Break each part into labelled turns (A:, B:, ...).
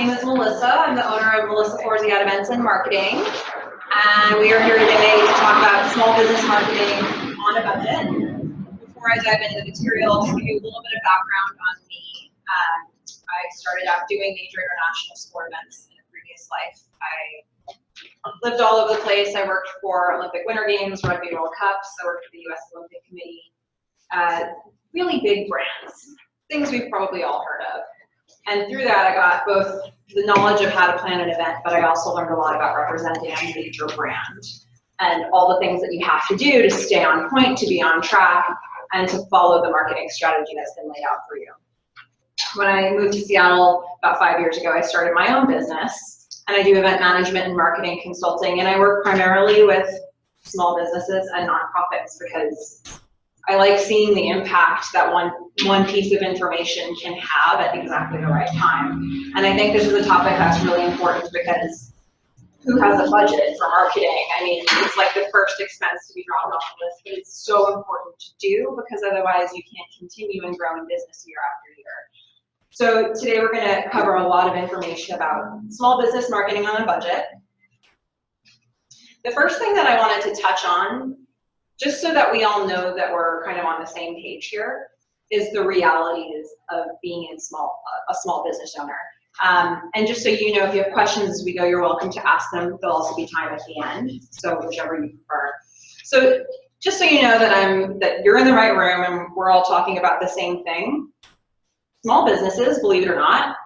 A: name is Melissa. I'm the owner of Melissa Forziat Events and Marketing. And we are here today to talk about small business marketing on a budget. Before I dive into the material, I'll just give you a little bit of background on me. I started out doing major international sport events in a previous life. I lived all over the place. I worked for Olympic Winter Games, Rugby World Cups. I worked for the U.S. Olympic Committee. Really big brands, things we've probably all heard of. And through that, I got both the knowledge of how to plan an event, but I also learned a lot about representing a major brand and all the things that you have to do to stay on point, to be on track, and to follow the marketing strategy that's been laid out for you. When I moved to Seattle about 5 years ago, I started my own business, and I do event management and marketing consulting, and I work primarily with small businesses and nonprofits because I like seeing the impact that one piece of information can have at exactly the right time. And I think this is a topic that's really important because who has a budget for marketing? I mean, it's like the first expense to be dropped off the list, but it's so important to do because otherwise you can't continue and grow in business year after year. So today we're going to cover a lot of information about small business marketing on a budget. The first thing that I wanted to touch on, just so that we all know that we're kind of on the same page here, is the realities of being a small business owner. And just so you know, if you have questions as we go, you're welcome to ask them. There'll also be time at the end, so whichever you prefer. So just so you know that you're in the right room and we're all talking about the same thing. Small businesses, believe it or not,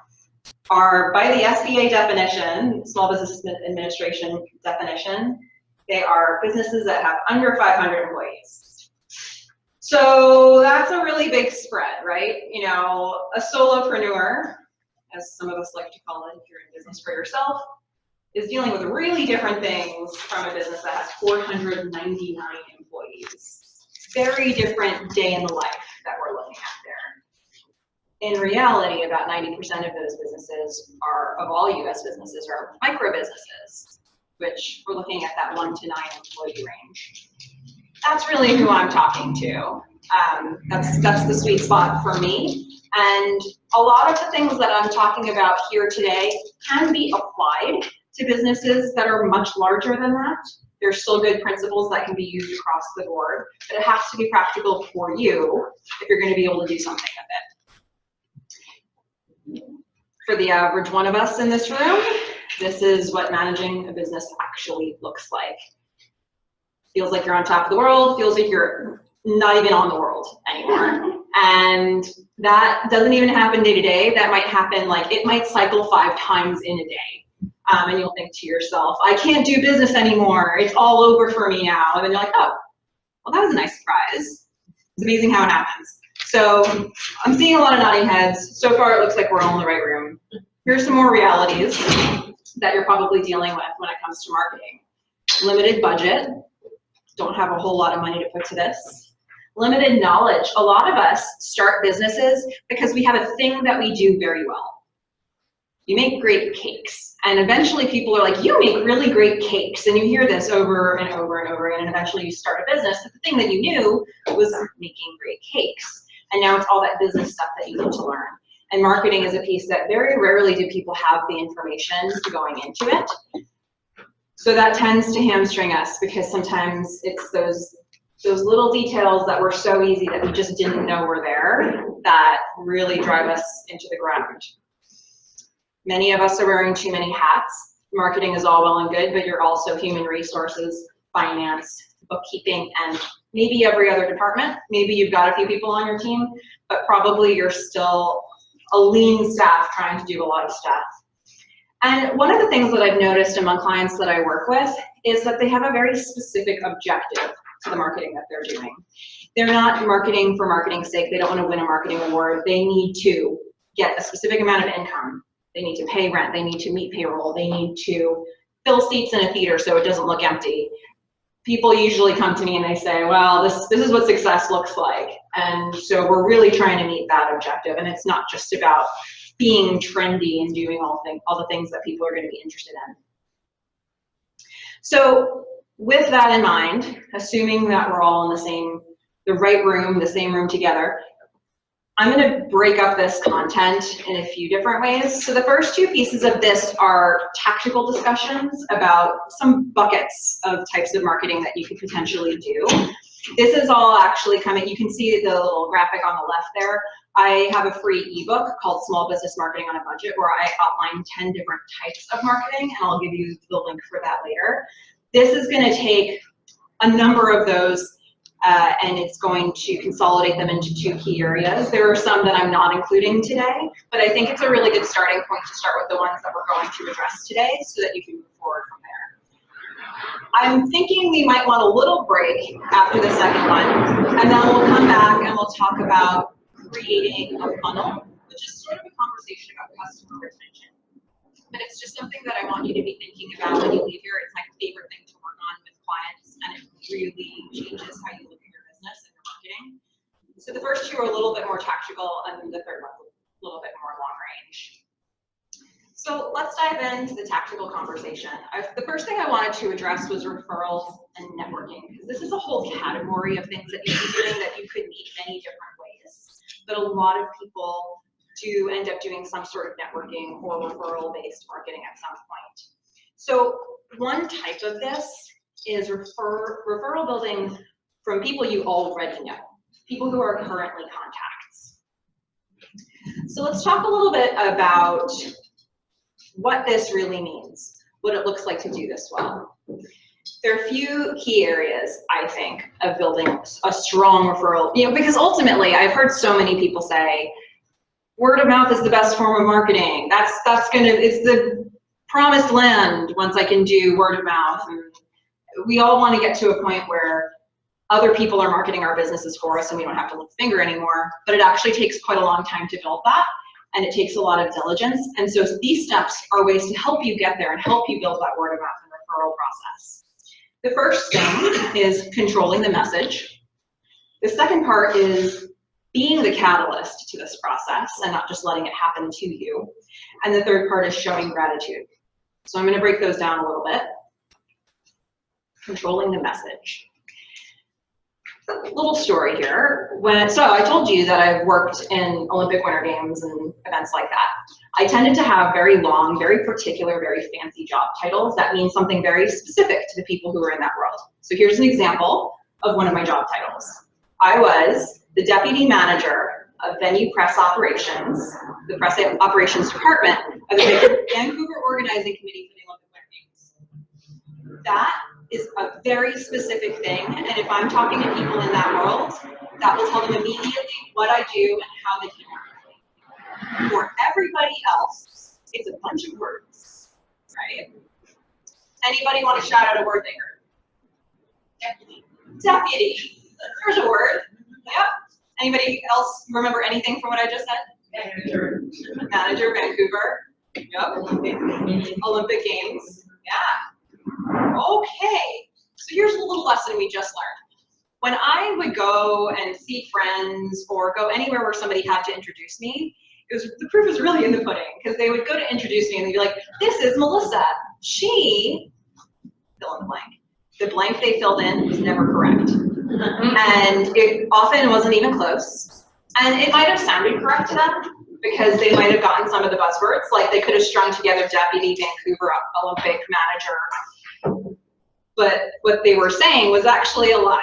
A: are by the SBA definition, Small Business Administration definition, they are businesses that have under 500 employees. So that's a really big spread, right? You know, a solopreneur, as some of us like to call it if you're in business for yourself, is dealing with really different things from a business that has 499 employees. Very different day in the life that we're looking at there. In reality, about 90% of those businesses of all US businesses are micro businesses, which we're looking at that 1 to 9 employee range. That's really who I'm talking to. That's the sweet spot for me. And a lot of the things that I'm talking about here today can be applied to businesses that are much larger than that. There's still good principles that can be used across the board, but it has to be practical for you if you're going to be able to do something with it. For the average one of us in this room, this is what managing a business actually looks like. Feels like you're on top of the world, feels like you're not even on the world anymore. And that doesn't even happen day to day. That might happen, like it might cycle 5 times in a day. And you'll think to yourself, I can't do business anymore. It's all over for me now. And then you're like, oh, well, that was a nice surprise. It's amazing how it happens. So I'm seeing a lot of nodding heads. So far, it looks like we're all in the right room. Here's some more realities that you're probably dealing with when it comes to marketing. Limited budget, don't have a whole lot of money to put to this. Limited knowledge. A lot of us start businesses because we have a thing that we do very well. You make great cakes, and eventually people are like, you make really great cakes, and you hear this over and over and over again, and eventually you start a business, but the thing that you knew was making great cakes, and now it's all that business stuff that you need to learn. And marketing is a piece that very rarely do people have the information going into it. So that tends to hamstring us because sometimes it's those little details that were so easy that we just didn't know were there that really drive us into the ground. Many of us are wearing too many hats. Marketing is all well and good, but you're also human resources, finance, bookkeeping, and maybe every other department. Maybe you've got a few people on your team, but probably you're still a lean staff trying to do a lot of stuff. And one of the things that I've noticed among clients that I work with is that they have a very specific objective to the marketing that they're doing. They're not marketing for marketing's sake. They don't want to win a marketing award. They need to get a specific amount of income. They need to pay rent. They need to meet payroll. They need to fill seats in a theater so it doesn't look empty. People usually come to me and they say, well, this is what success looks like. And so we're really trying to meet that objective. And it's not just about being trendy and doing all the things that people are going to be interested in. So with that in mind, assuming that we're all in the right room, the same room together, I'm going to break up this content in a few different ways. So the first two pieces of this are tactical discussions about some buckets of types of marketing that you could potentially do. This is all actually coming, you can see the little graphic on the left there. I have a free ebook called Small Business Marketing on a Budget where I outline 10 different types of marketing, and I'll give you the link for that later. This is going to take a number of those and it's going to consolidate them into two key areas. There are some that I'm not including today, but I think it's a really good starting point to start with the ones that we're going to address today so that you can move forward from there. I'm thinking we might want a little break after the second one, and then we'll come back and we'll talk about creating a funnel, which is sort of a conversation about customer retention. But it's just something that I want you to be thinking about when you leave here. It's my favorite thing to work on with clients, and it really changes how you look at your business and your marketing. So the first two are a little bit more tactical, and the third one a little bit more long range. So let's dive into the tactical conversation. The first thing I wanted to address was referrals and networking, because this is a whole category of things that you can be doing that you could meet many different ways. But a lot of people do end up doing some sort of networking or referral-based marketing at some point. So one type of this is referral building from people you already know, people who are currently contacts. So let's talk a little bit about what this really means, what it looks like to do this well. There are a few key areas, I think, of building a strong referral, because ultimately I've heard so many people say, word of mouth is the best form of marketing. It's the promised land once I can do word of mouth. And we all want to get to a point where other people are marketing our businesses for us and we don't have to lift a finger anymore, but it actually takes quite a long time to build that, and it takes a lot of diligence. And so these steps are ways to help you get there and help you build that word of mouth and referral process. The first thing is controlling the message. The second part is being the catalyst to this process and not just letting it happen to you. And the third part is showing gratitude. So I'm going to break those down a little bit. Controlling the message. A little story here. So I told you that I've worked in Olympic Winter Games and events like that. I tended to have very long, very particular, very fancy job titles that mean something very specific to the people who are in that world. So here's an example of one of my job titles. I was the deputy manager of venue press operations, the press operations department of the Vancouver Organizing Committee for the Olympic Winter Games. That is a very specific thing, and if I'm talking to people in that world, that will tell them immediately what I do and how they can work with me. For everybody else, it's a bunch of words, right? Anybody want to shout out a word there? Deputy. There's a word. Yep. Anybody else remember anything from what I just said? Manager. Manager, Vancouver. Yep. Olympic Games. Yeah. Okay. So here's a little lesson we just learned. When I would go and see friends or go anywhere where somebody had to introduce me, the proof was really in the pudding, because they would go to introduce me and they'd be like, this is Melissa. She, fill in the blank. The blank they filled in was never correct. And it often wasn't even close. And it might have sounded correct to them because they might have gotten some of the buzzwords, like they could have strung together deputy, Vancouver, Olympic, manager. But what they were saying was actually a lie,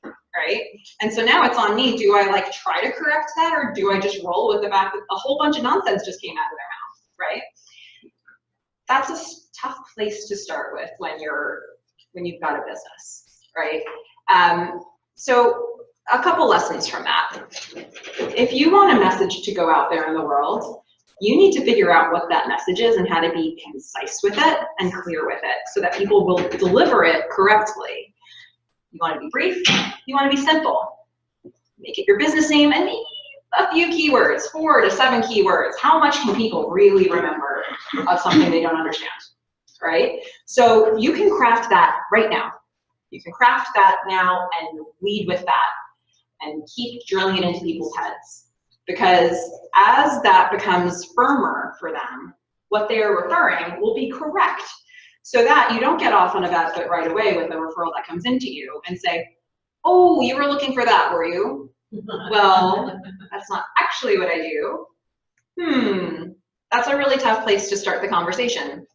A: right? And so now it's on me. Do I like try to correct that, or do I just roll with the fact that a whole bunch of nonsense just came out of their mouth, right? That's a tough place to start with when you've got a business, right? So a couple lessons from that. If you want a message to go out there in the world, you need to figure out what that message is and how to be concise with it and clear with it so that people will deliver it correctly. You want to be brief, you want to be simple. Make it your business name and maybe a few keywords, 4 to 7 keywords. How much can people really remember of something they don't understand, right? So you can craft that right now. You can craft that now and lead with that and keep drilling it into people's heads. Because as that becomes firmer for them, what they are referring will be correct, so that you don't get off on a bad foot right away with a referral that comes into you and say, oh, you were looking for that, were you? Well, that's not actually what I do. That's a really tough place to start the conversation.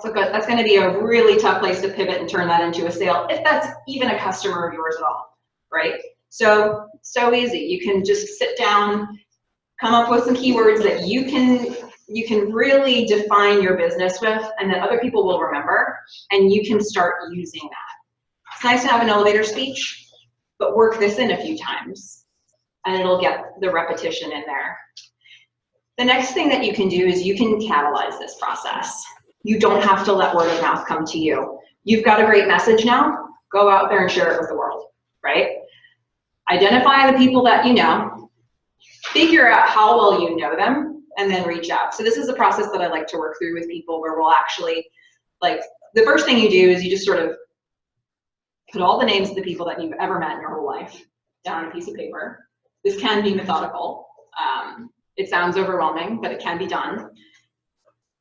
A: That's going to be a really tough place to pivot and turn that into a sale, if that's even a customer of yours at all, right? So easy. You can just sit down, come up with some keywords that you can really define your business with, and that other people will remember, and you can start using that. It's nice to have an elevator speech, but work this in a few times, and it'll get the repetition in there. The next thing that you can do is you can catalyze this process. You don't have to let word of mouth come to you. You've got a great message now, go out there and share it with the world, right? Identify the people that you know, figure out how well you know them, and then reach out. So this is a process that I like to work through with people, where we'll actually, like, the first thing you do is you just sort of put all the names of the people that you've ever met in your whole life down on a piece of paper. This can be methodical. It sounds overwhelming, but it can be done.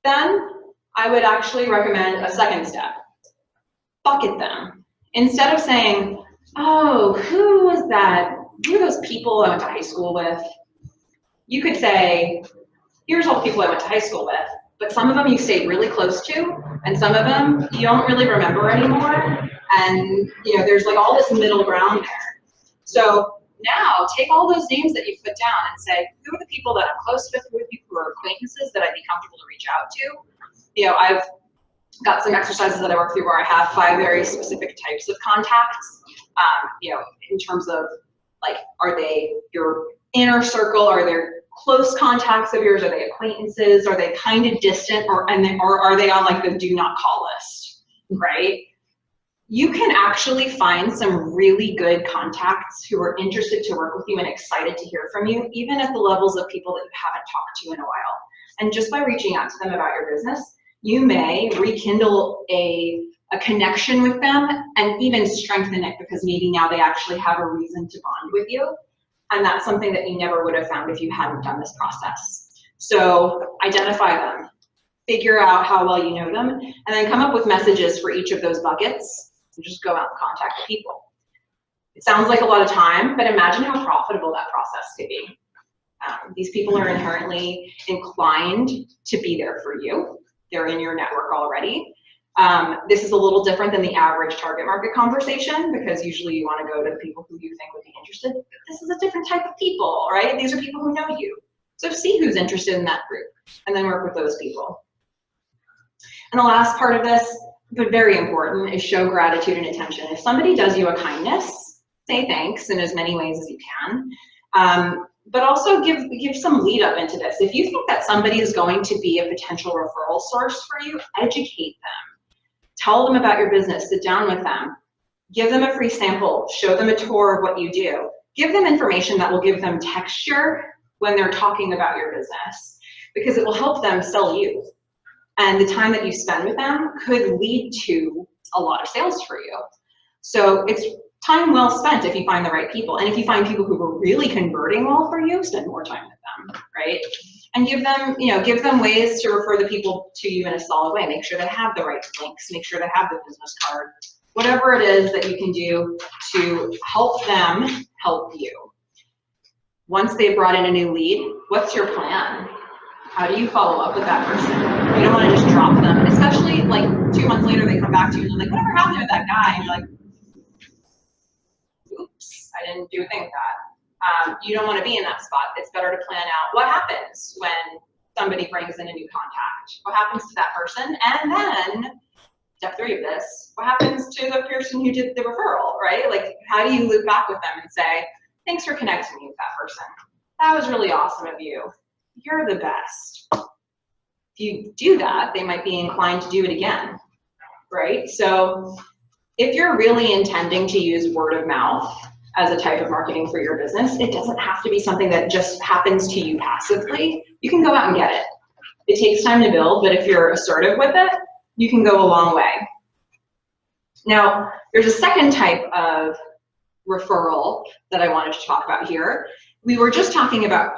A: Then I would actually recommend a second step. Bucket them. Instead of saying, oh, who was that? Who are those people I went to high school with? You could say, here's all the people I went to high school with, but some of them you stayed really close to, and some of them you don't really remember anymore, and there's like all this middle ground there. So now take all those names that you put down and say, who are the people that I'm close with, who are the people who are acquaintances that I'd be comfortable to reach out to? I've got some exercises that I work through where I have 5 very specific types of contacts, in terms of, like, are they your inner circle? Are they close contacts of yours? Are they acquaintances? Are they kind of distant? Or are they on, like, the do not call list, right? You can actually find some really good contacts who are interested to work with you and excited to hear from you, even at the levels of people that you haven't talked to in a while. And just by reaching out to them about your business, you may rekindle a connection with them and even strengthen it, because maybe now they actually have a reason to bond with you. And that's something that you never would have found if you hadn't done this process. So identify them, figure out how well you know them, and then come up with messages for each of those buckets, and just go out and contact people. It sounds like a lot of time, but imagine how profitable that process could be. These people are inherently inclined to be there for you. They're in your network already. This is a little different than the average target market conversation, because usually you want to go to the people who you think would be interested. But this is a different type of people, right? These are people who know you. So see who's interested in that group, and then work with those people. And the last part of this, but very important, is show gratitude and attention. If somebody does you a kindness, say thanks in as many ways as you can. But also give some lead up into this. If you think that somebody is going to be a potential referral source for you, educate them. Tell them about your business, sit down with them, give them a free sample, show them a tour of what you do. Give them information that will give them texture when they're talking about your business, because it will help them sell you. And the time that you spend with them could lead to a lot of sales for you. So it's time well spent if you find the right people. And if you find people who are really converting well for you, spend more time with them, right? And give them ways to refer the people to you in a solid way. Make sure they have the right links, make sure they have the business card, whatever it is that you can do to help them help you. Once they've brought in a new lead, what's your plan? How do you follow up with that person? You don't want to just drop them, especially like 2 months later they come back to you and they're like, whatever happened with that guy? And you're like, oops, I didn't do a thing with that. You don't want to be in that spot. It's better to plan out what happens when somebody brings in a new contact. What happens to that person? And then, step 3 of this, what happens to the person who did the referral, right? Like, how do you loop back with them and say, thanks for connecting me with that person. That was really awesome of you. You're the best. If you do that, they might be inclined to do it again, right? So if you're really intending to use word of mouth as a type of marketing for your business, it doesn't have to be something that just happens to you passively. You can go out and get it. It takes time to build, but if you're assertive with it, you can go a long way. Now, there's a second type of referral that I wanted to talk about here. We were just talking about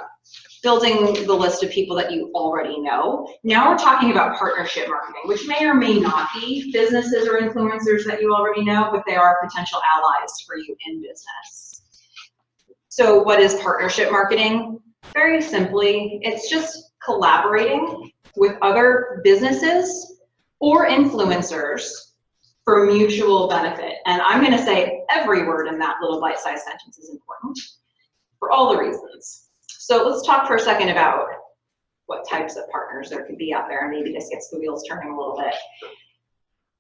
A: building the list of people that you already know. Now we're talking about partnership marketing, which may or may not be businesses or influencers that you already know, but they are potential allies for you in business. So what is partnership marketing? Very simply, it's just collaborating with other businesses or influencers for mutual benefit. And I'm going to say every word in that little bite-sized sentence is important for all the reasons. So let's talk for a second about what types of partners there could be out there, and maybe this gets the wheels turning a little bit.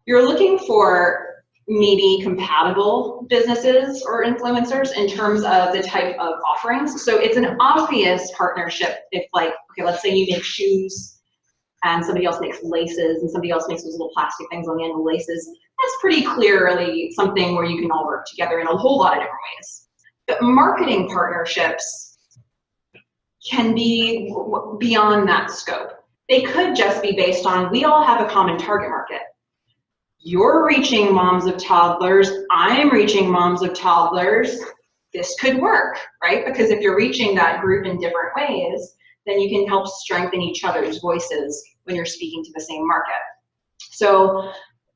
A: You're looking for maybe compatible businesses or influencers in terms of the type of offerings. So it's an obvious partnership if, like, okay, let's say you make shoes and somebody else makes laces and somebody else makes those little plastic things on the end of the laces. That's pretty clearly something where you can all work together in a whole lot of different ways. But marketing partnerships can be beyond that scope. They could just be based on, we all have a common target market. You're reaching moms of toddlers, I'm reaching moms of toddlers. This could work, right? Because if you're reaching that group in different ways, then you can help strengthen each other's voices when you're speaking to the same market. So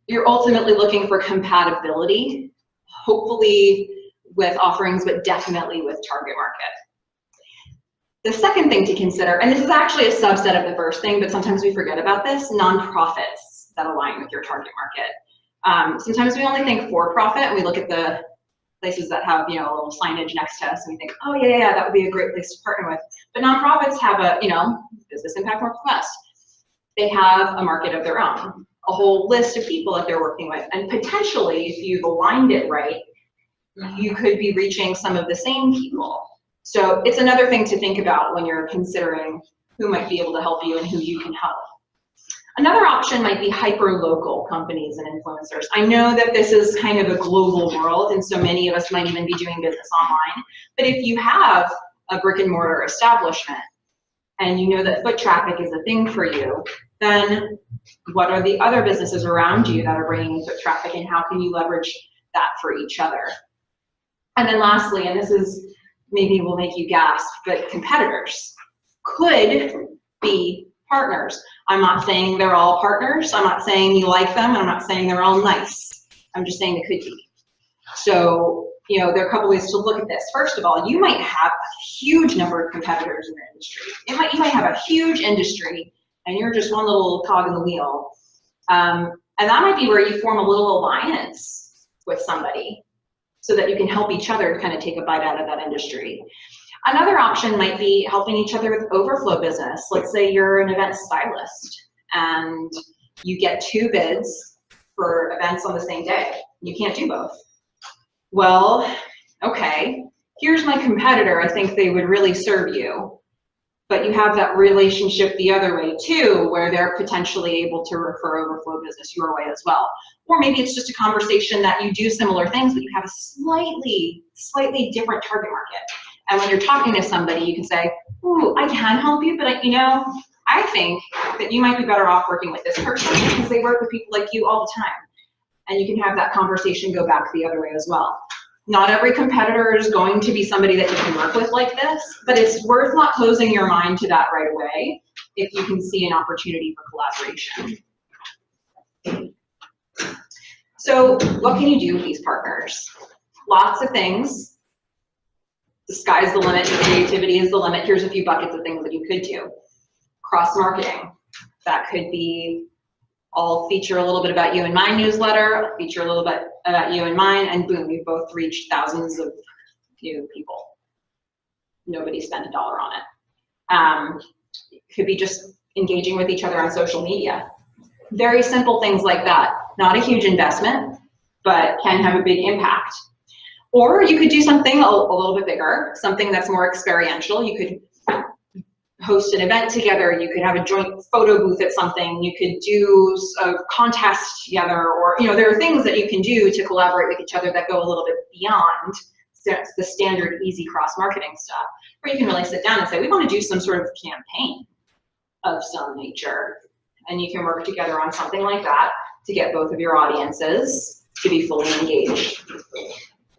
A: you're ultimately looking for compatibility, hopefully with offerings, but definitely with target market. The second thing to consider, and this is actually a subset of the first thing, but sometimes we forget about this, nonprofits that align with your target market. Sometimes we only think for-profit, and we look at the places that have, you know, a little signage next to us, and we think, oh yeah, that would be a great place to partner with. But nonprofits have a, you know, Business Impact Northwest. They have a market of their own, a whole list of people that they're working with, and potentially, if you've aligned it right, you could be reaching some of the same people. So it's another thing to think about when you're considering who might be able to help you and who you can help. Another option might be hyper-local companies and influencers. I know that this is kind of a global world, and so many of us might even be doing business online. But if you have a brick and mortar establishment and you know that foot traffic is a thing for you, then what are the other businesses around you that are bringing foot traffic, and how can you leverage that for each other? And then lastly, and this is maybe will make you gasp, but competitors could be partners. I'm not saying they're all partners. I'm not saying you like them. I'm not saying they're all nice. I'm just saying they could be. So, you know, there are a couple ways to look at this. First of all, you might have a huge number of competitors in your industry. You might have a huge industry and you're just one little cog in the wheel. And that might be where you form a little alliance with somebody so that you can help each other kind of take a bite out of that industry. Another option might be helping each other with overflow business. Let's say you're an event stylist and you get 2 bids for events on the same day. You can't do both. Well, okay, here's my competitor. I think they would really serve you. But you have that relationship the other way too, where they're potentially able to refer overflow business your way as well. Or maybe it's just a conversation that you do similar things, but you have a slightly different target market. And when you're talking to somebody, you can say, ooh, I can help you, but I think that you might be better off working with this person because they work with people like you all the time. And you can have that conversation go back the other way as well. Not every competitor is going to be somebody that you can work with like this, but it's worth not closing your mind to that right away if you can see an opportunity for collaboration. So what can you do with these partners? Lots of things. The sky's the limit, the creativity is the limit. Here's a few buckets of things that you could do. Cross-marketing. That could be, I'll feature a little bit about you in my newsletter, I'll feature a little bit about you in mine, and boom, we've both reached thousands of new people. Nobody spent $1 on it. It could be just engaging with each other on social media. Very simple things like that. Not a huge investment, but can have a big impact. Or you could do something a little bit bigger, something that's more experiential. You could host an event together, you could have a joint photo booth at something, you could do a contest together, or, you know, there are things that you can do to collaborate with each other that go a little bit beyond the standard easy cross-marketing stuff, where you can really sit down and say, we want to do some sort of campaign of some nature, and you can work together on something like that to get both of your audiences to be fully engaged.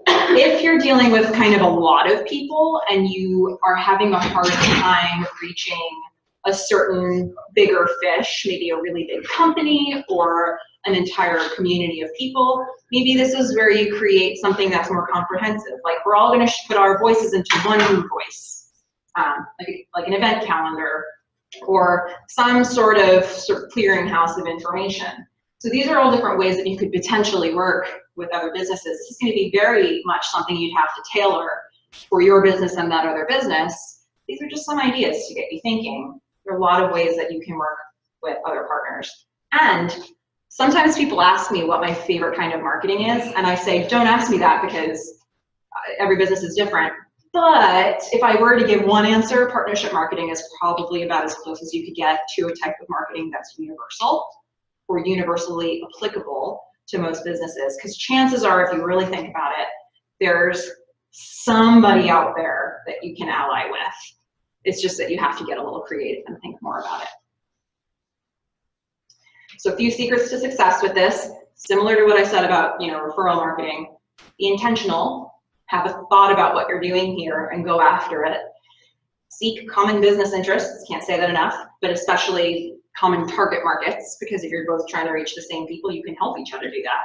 A: If you're dealing with kind of a lot of people and you are having a hard time reaching a certain bigger fish, maybe a really big company or an entire community of people. Maybe this is where you create something that's more comprehensive. Like we're all going to put our voices into one voice, like an event calendar or some sort of clearinghouse of information. So these are all different ways that you could potentially work with other businesses. This is going to be very much something you'd have to tailor for your business and that other business. These are just some ideas to get you thinking. There are a lot of ways that you can work with other partners. And sometimes people ask me what my favorite kind of marketing is, and I say, don't ask me that because every business is different. But if I were to give one answer, partnership marketing is probably about as close as you could get to a type of marketing that's universal or universally applicable to most businesses. Because chances are, if you really think about it, there's somebody out there that you can ally with. It's just that you have to get a little creative and think more about it. So a few secrets to success with this, similar to what I said about, referral marketing. Be intentional, have a thought about what you're doing here and go after it. Seek common business interests, can't say that enough, but especially common target markets, because if you're both trying to reach the same people, you can help each other do that.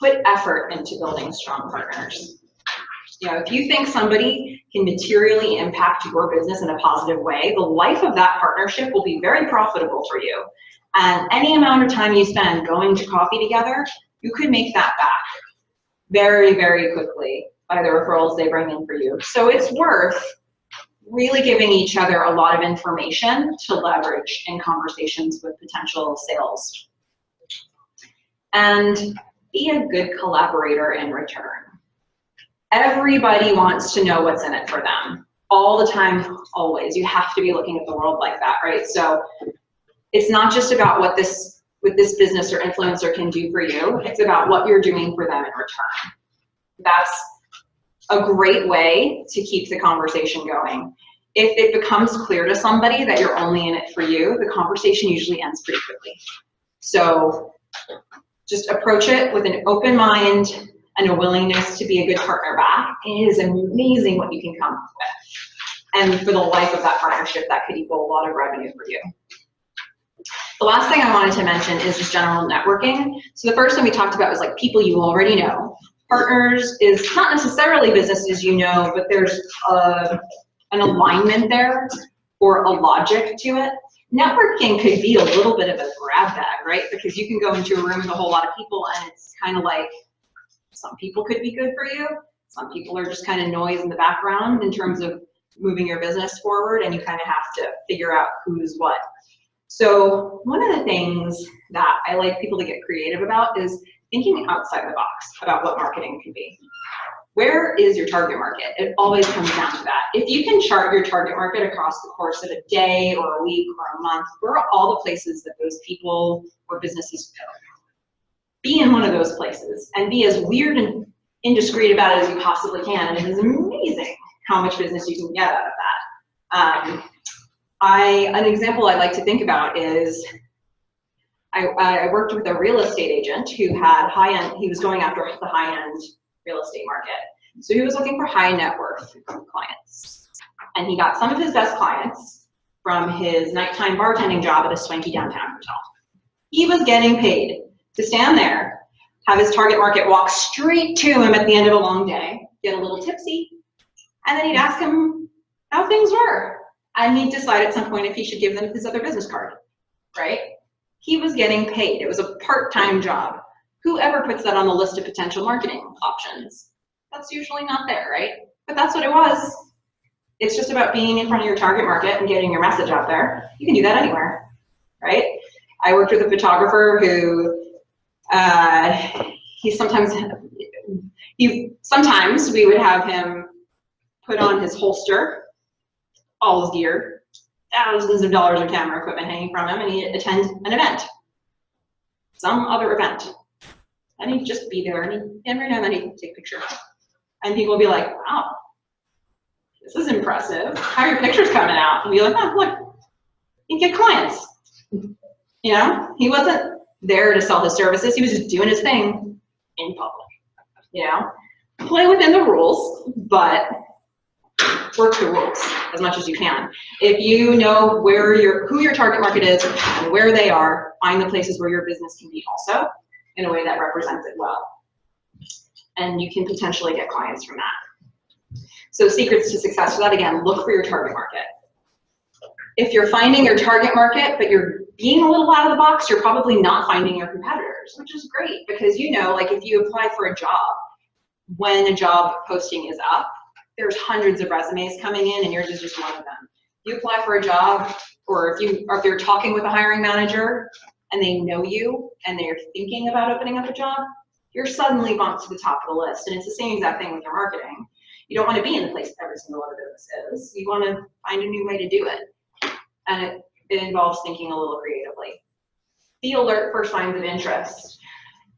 A: Put effort into building strong partners. If you think somebody can materially impact your business in a positive way, the life of that partnership will be very profitable for you. And any amount of time you spend going to coffee together, you could make that back very, very quickly by the referrals they bring in for you. So it's worth really giving each other a lot of information to leverage in conversations with potential sales. And be a good collaborator in return. Everybody wants to know what's in it for them. All the time, always. You have to be looking at the world like that, right? So it's not just about what this business or influencer can do for you. It's about what you're doing for them in return. That's a great way to keep the conversation going. If it becomes clear to somebody that you're only in it for you, the conversation usually ends pretty quickly. So just approach it with an open mind and a willingness to be a good partner back. It is amazing what you can come up with. And for the life of that partnership, that could equal a lot of revenue for you. The last thing I wanted to mention is just general networking. So the first thing we talked about was like people you already know. Partners is not necessarily businesses you know, but there's an alignment there or a logic to it. Networking could be a little bit of a grab bag, right? Because you can go into a room with a whole lot of people and it's kind of like some people could be good for you. Some people are just kind of noise in the background in terms of moving your business forward, and you kind of have to figure out who's what. So one of the things that I like people to get creative about is thinking outside the box about what marketing can be. Where is your target market? It always comes down to that. If you can chart your target market across the course of a day or a week or a month, where are all the places that those people or businesses go? Be in one of those places and be as weird and indiscreet about it as you possibly can. And it is amazing how much business you can get out of that. An example I like to think about is I worked with a real estate agent who had high-end, he was going after the high-end real estate market. So he was looking for high net worth clients. And he got some of his best clients from his nighttime bartending job at a swanky downtown hotel. He was getting paid to stand there, have his target market walk straight to him at the end of a long day, get a little tipsy, and then he'd ask him how things were. And he'd decide at some point if he should give them his other business card, right? He was getting paid. It was a part-time job. Whoever puts that on the list of potential marketing options? That's usually not there, right? But that's what it was. It's just about being in front of your target market and getting your message out there. You can do that anywhere, right? I worked with a photographer who sometimes we would have him put on his holster, all his gear, thousands of dollars of camera equipment hanging from him, and he'd attend an event, some other event. And he'd just be there, and every now and then he'd take pictures. And people would be like, wow, this is impressive. How are your pictures coming out? And be like, oh, look, he'd get clients. You know, he wasn't there to sell his services. He was just doing his thing in public. You know, play within the rules, but work the rules as much as you can. If you know who your target market is and where they are, find the places where your business can be also in a way that represents it well. And you can potentially get clients from that. So secrets to success for that, again, look for your target market. If you're finding your target market, but you're being a little out of the box, you're probably not finding your competitors, which is great because like if you apply for a job, when a job posting is up, there's hundreds of resumes coming in and yours is just one of them. You apply for a job, or if you're talking with a hiring manager and they know you and they're thinking about opening up a job, you're suddenly bumped to the top of the list. And it's the same exact thing with your marketing. You don't want to be in the place every single other business is. You want to find a new way to do it. And it involves thinking a little creatively. Be alert for signs of interest.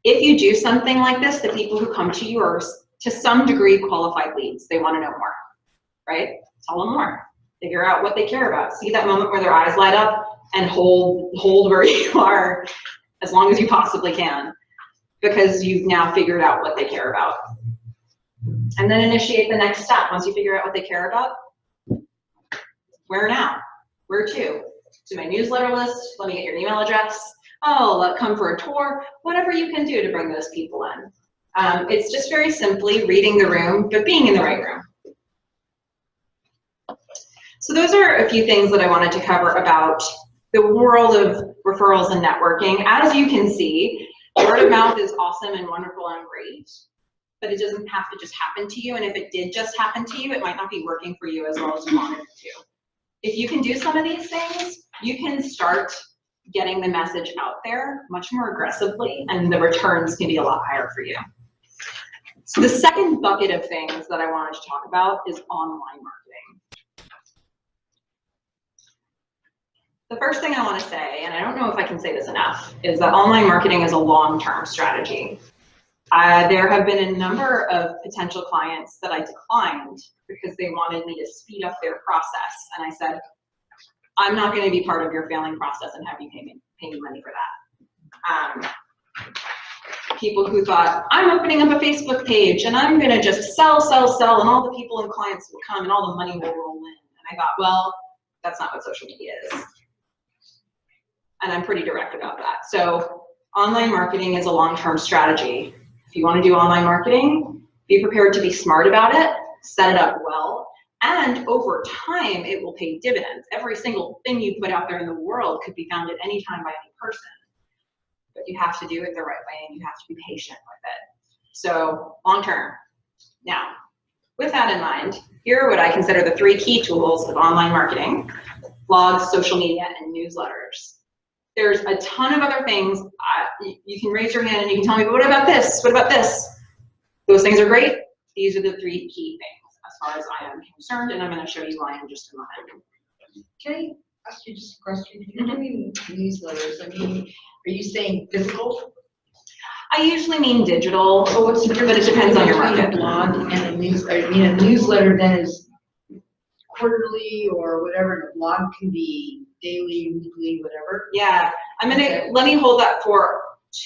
A: If you do something like this, the people who come to you are to some degree qualified leads. They want to know more, right? Tell them more. Figure out what they care about. See that moment where their eyes light up and hold where you are as long as you possibly can, because you've now figured out what they care about. And then initiate the next step. Once you figure out what they care about, where now? Where to? To my newsletter list, let me get your email address. Oh, come for a tour, whatever you can do to bring those people in. It's just very simply reading the room, but being in the right room. So those are a few things that I wanted to cover about the world of referrals and networking. As you can see, word of mouth is awesome and wonderful and great, but it doesn't have to just happen to you. And if it did just happen to you, it might not be working for you as well as you wanted it to. If you can do some of these things, you can start getting the message out there much more aggressively, and the returns can be a lot higher for you. So the second bucket of things that I wanted to talk about is online marketing. The first thing I want to say, and I don't know if I can say this enough, is that online marketing is a long-term strategy. There have been a number of potential clients that I declined because they wanted me to speed up their process. And I said, I'm not going to be part of your failing process and have you pay me money for that. People who thought, I'm opening up a Facebook page and I'm going to just sell, and all the people and clients will come and all the money will roll in. And I thought, well, that's not what social media is. And I'm pretty direct about that. So online marketing is a long-term strategy. If you want to do online marketing, be prepared to be smart about it, set it up well, and over time, it will pay dividends. Every single thing you put out there in the world could be found at any time by any person. But you have to do it the right way, and you have to be patient with it. So long-term. Now, with that in mind, here are what I consider the 3 key tools of online marketing: blogs, social media, and newsletters. There's a ton of other things. You can raise your hand and you can tell me, but what about this? What about this? Those things are great. These are the 3 key things as far as I am concerned, and I'm going to show you why in just a moment.
B: Can I ask you just a question? If you're doing newsletters, I mean, are you saying physical?
A: I usually mean digital, but it depends on your market.
B: A blog and a newsletter then is quarterly or whatever, and a blog can be daily, weekly, whatever.
A: Yeah, let me hold that for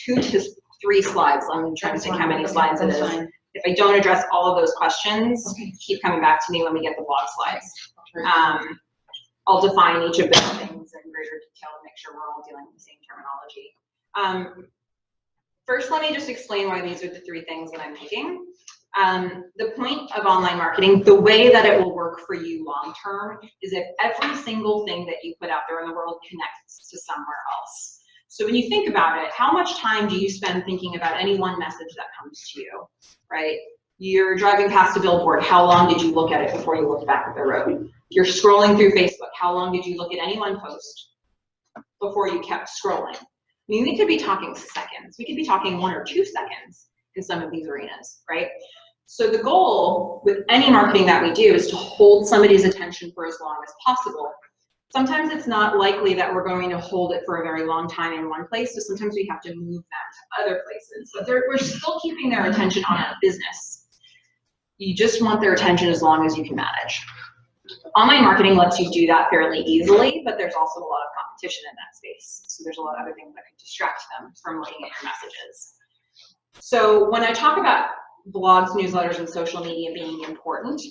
A: 2 to 3 slides. I'm trying to think how many slides it is. Fine. If I don't address all of those questions, keep coming back to me when we get the blog slides. I'll define each of those things in greater detail to make sure we're all dealing with the same terminology. First, let me just explain why these are the 3 things that I'm picking. The point of online marketing, the way that it will work for you long term, is if every single thing that you put out there in the world connects to somewhere else. So when you think about it, how much time do you spend thinking about any one message that comes to you, right? You're driving past a billboard. How long did you look at it before you looked back at the road? You're scrolling through Facebook. How long did you look at any one post before you kept scrolling? I mean, we could be talking seconds. We could be talking 1 or 2 seconds in some of these arenas, right? So the goal with any marketing that we do is to hold somebody's attention for as long as possible. Sometimes it's not likely that we're going to hold it for a very long time in one place, so sometimes we have to move them to other places. But we're still keeping their attention on our business. You just want their attention as long as you can manage. Online marketing lets you do that fairly easily, but there's also a lot of competition in that space. So there's a lot of other things that could distract them from looking at your messages. So when I talk about blogs, newsletters, and social media being important,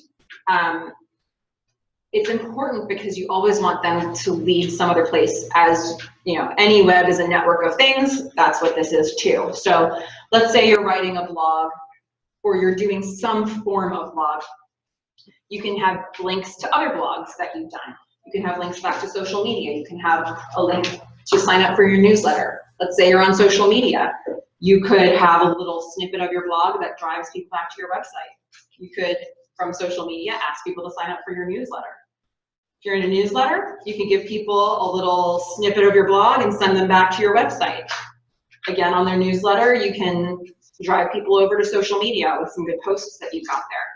A: it's important because you always want them to lead some other place. As you know, any web is a network of things. That's what this is too. So let's say you're writing a blog or you're doing some form of blog. You can have links to other blogs that you've done. You can have links back to social media. You can have a link to sign up for your newsletter. Let's say you're on social media. You could have a little snippet of your blog that drives people back to your website. You could, from social media, ask people to sign up for your newsletter. If you're in a newsletter, you can give people a little snippet of your blog and send them back to your website. Again, on their newsletter, you can drive people over to social media with some good posts that you've got there.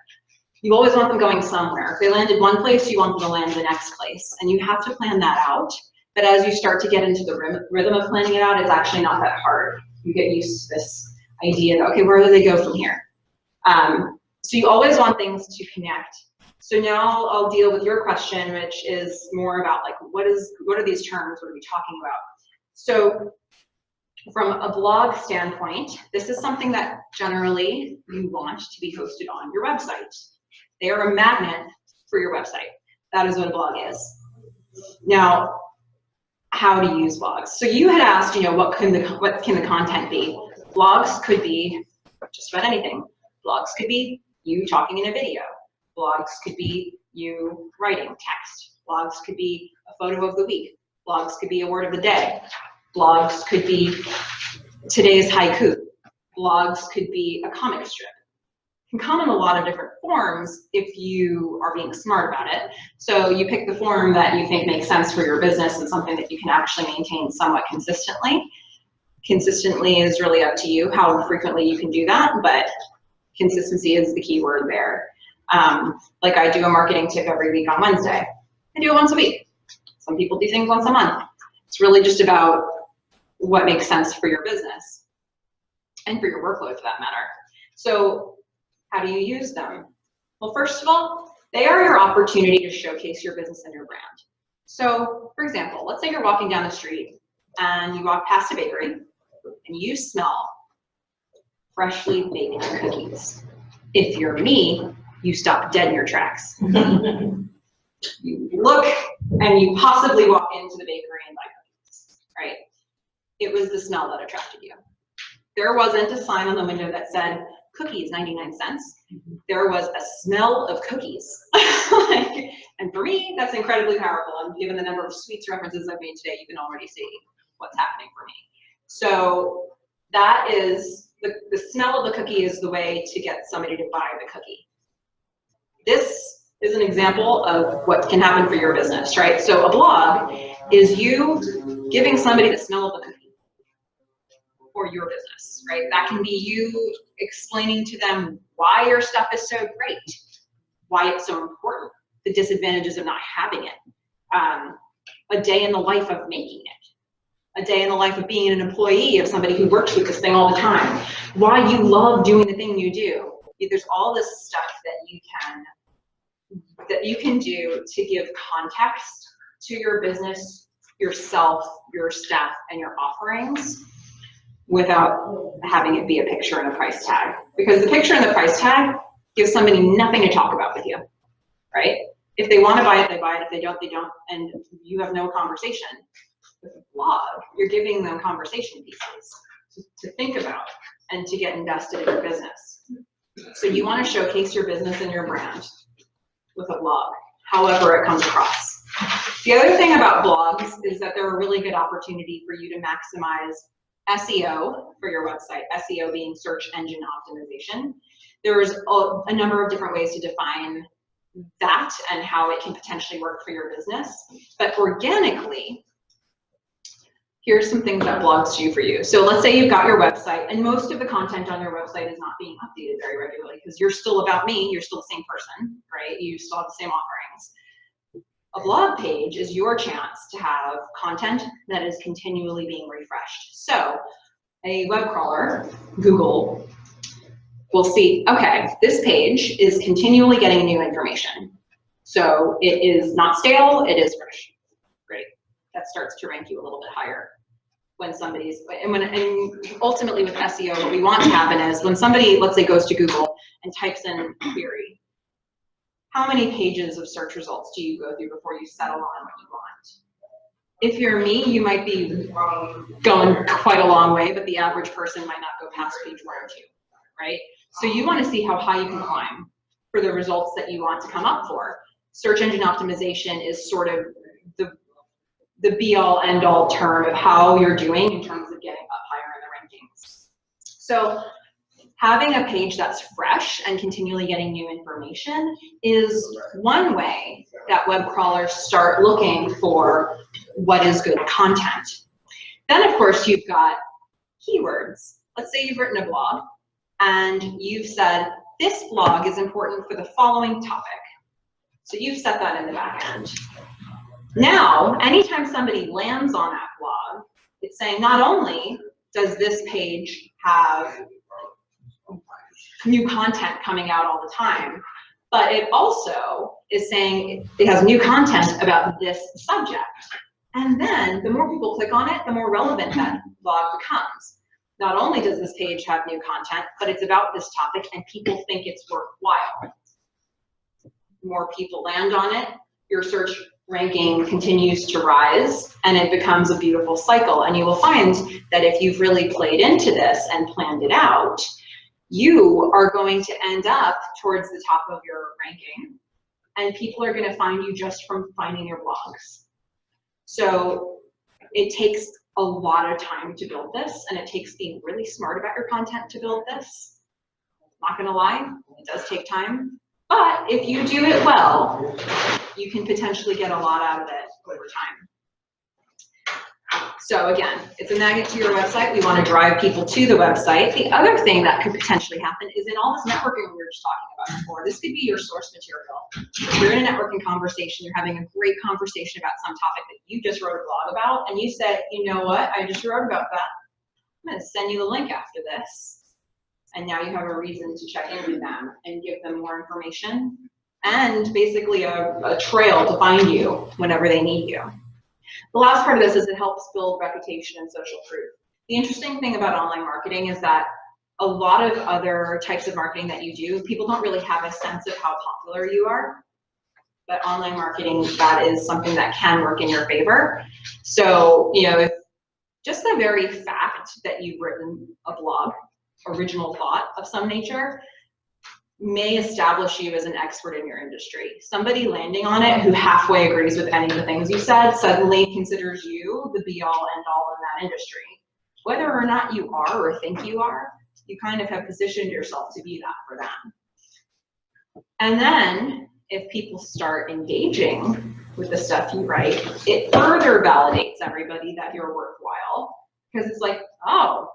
A: You always want them going somewhere. If they landed one place, you want them to land the next place. And you have to plan that out. But as you start to get into the rhythm of planning it out, it's actually not that hard. You get used to this idea that, okay, where do they go from here? So you always want things to connect. So now I'll deal with your question, which is more about like, what are these terms? What are we talking about? So from a blog standpoint, this is something that generally you want to be hosted on your website. They are a magnet for your website. That is what a blog is. Now, how to use blogs. So you had asked, you know, what can the content be? Blogs could be just about anything. Blogs could be you talking in a video. Blogs could be you writing text. Blogs could be a photo of the week. Blogs could be a word of the day. Blogs could be today's haiku. Blogs could be a comic strip. It can come in a lot of different forms if you are being smart about it. So you pick the form that you think makes sense for your business and something that you can actually maintain somewhat consistently. Consistency is really up to you how frequently you can do that, but consistency is the key word there. Like I do a marketing tip every week on Wednesday. I do it once a week. Some people do things once a month. It's really just about what makes sense for your business and for your workload for that matter. So how do you use them? Well, first of all, they are your opportunity to showcase your business and your brand. So for example, let's say you're walking down the street and you walk past a bakery and you smell freshly baked cookies. If you're me, you stop dead in your tracks. You look and you possibly walk into the bakery and buy cookies, right? It was the smell that attracted you. There wasn't a sign on the window that said, cookies, 99 cents. There was a smell of cookies. And for me, that's incredibly powerful. And given the number of sweets references I've made today, you can already see what's happening for me. So that is, the smell of the cookie is the way to get somebody to buy the cookie. This is an example of what can happen for your business, right? So a blog is you giving somebody the smell of the cookie for your business, right? That can be you explaining to them why your stuff is so great, why it's so important, the disadvantages of not having it, a day in the life of making it, a day in the life of being an employee of somebody who works with this thing all the time, why you love doing the thing you do. There's all this stuff that you can do to give context to your business, yourself, your staff, and your offerings without having it be a picture and a price tag. Because the picture and the price tag gives somebody nothing to talk about with you, right? If they want to buy it, they buy it. If they don't, they don't. And you have no conversation. With a blog, you're giving them conversation pieces to think about and to get invested in your business. So you want to showcase your business and your brand with a blog, however it comes across. The other thing about blogs is that they're a really good opportunity for you to maximize SEO for your website, SEO being search engine optimization. There's a number of different ways to define that and how it can potentially work for your business. But organically, here's some things that blogs do for you. So let's say you've got your website and most of the content on your website is not being updated very regularly because you're still about me, you're still the same person, right? You still have the same offerings. A blog page is your chance to have content that is continually being refreshed. So a web crawler, Google, will see, okay, this page is continually getting new information. So it is not stale, it is fresh. Great. That starts to rank you a little bit higher when somebody's, and ultimately with SEO, what we want to happen is when somebody, let's say, goes to Google and types in a query, how many pages of search results do you go through before you settle on what you want? If you're me, you might be going quite a long way, but the average person might not go past page 1 or 2, right? So you want to see how high you can climb for the results that you want to come up for. Search engine optimization is sort of the be-all, end-all term of how you're doing in terms of getting up higher in the rankings. So having a page that's fresh and continually getting new information is one way that web crawlers start looking for what is good content. Then, of course, you've got keywords. Let's say you've written a blog and you've said, this blog is important for the following topic. So you've set that in the back end. Now, anytime somebody lands on that blog, it's saying not only does this page have new content coming out all the time, but it also is saying it has new content about this subject. And then the more people click on it, the more relevant that blog becomes. Not only does this page have new content, but it's about this topic and people think it's worthwhile. The more people land on it, your search ranking continues to rise and it becomes a beautiful cycle. And you will find that if you've really played into this and planned it out, you are going to end up towards the top of your ranking and people are going to find you just from finding your blogs. So it takes a lot of time to build this and it takes being really smart about your content to build this. Not going to lie, it does take time. But if you do it well, you can potentially get a lot out of it over time. So again, it's a magnet to your website. We want to drive people to the website. The other thing that could potentially happen is in all this networking we were just talking about before, this could be your source material. You're in a networking conversation, you're having a great conversation about some topic that you just wrote a blog about, and you said, you know what, I just wrote about that. I'm going to send you the link after this. And now you have a reason to check in with them and give them more information and basically a trail to find you whenever they need you. The last part of this is it helps build reputation and social proof. The interesting thing about online marketing is that a lot of other types of marketing that you do, people don't really have a sense of how popular you are. But online marketing, that is something that can work in your favor. So, you know, if just the very fact that you've written a blog, original thought of some nature, may establish you as an expert in your industry. Somebody landing on it who halfway agrees with any of the things you said suddenly considers you the be-all, end-all in that industry. Whether or not you are or think you are, you kind of have positioned yourself to be that for them. And then, if people start engaging with the stuff you write, it further validates everybody that you're worthwhile, because it's like, oh,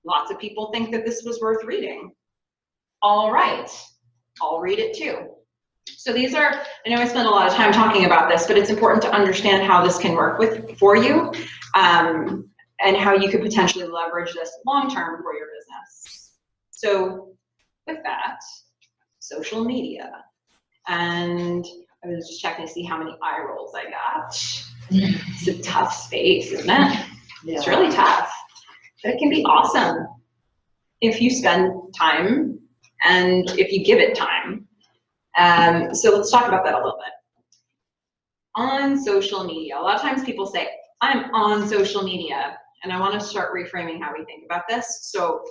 A: lots of people think that this was worth reading. All right, I'll read it too. So these are, I know I spent a lot of time talking about this, but it's important to understand how this can work for you and how you could potentially leverage this long-term for your business. So with that, social media. And I was just checking to see how many eye rolls I got. It's a tough space, isn't it? Yeah. It's really tough, but it can be awesome if you spend time and if you give it time. So let's talk about that a little bit. On social media, a lot of times people say, I'm on social media, and I want to start reframing how we think about this. So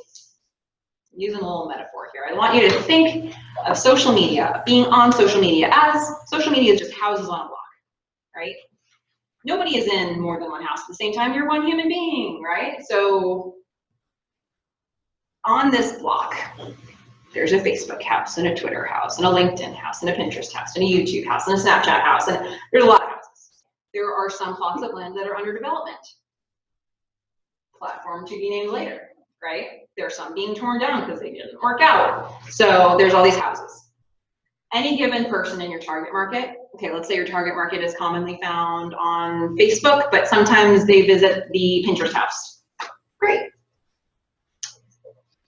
A: using a little metaphor here, I want you to think of social media, being on social media, as social media is just houses on a block, right? Nobody is in more than one house at the same time. You're one human being, right? So on this block, there's a Facebook house and a Twitter house and a LinkedIn house and a Pinterest house and a YouTube house and a Snapchat house, and there's a lot of houses. There are some plots of land that are under development. Platform to be named later, right? There's some being torn down because they didn't work out. So there's all these houses. Any given person in your target market, okay, let's say your target market is commonly found on Facebook, but sometimes they visit the Pinterest house. Great.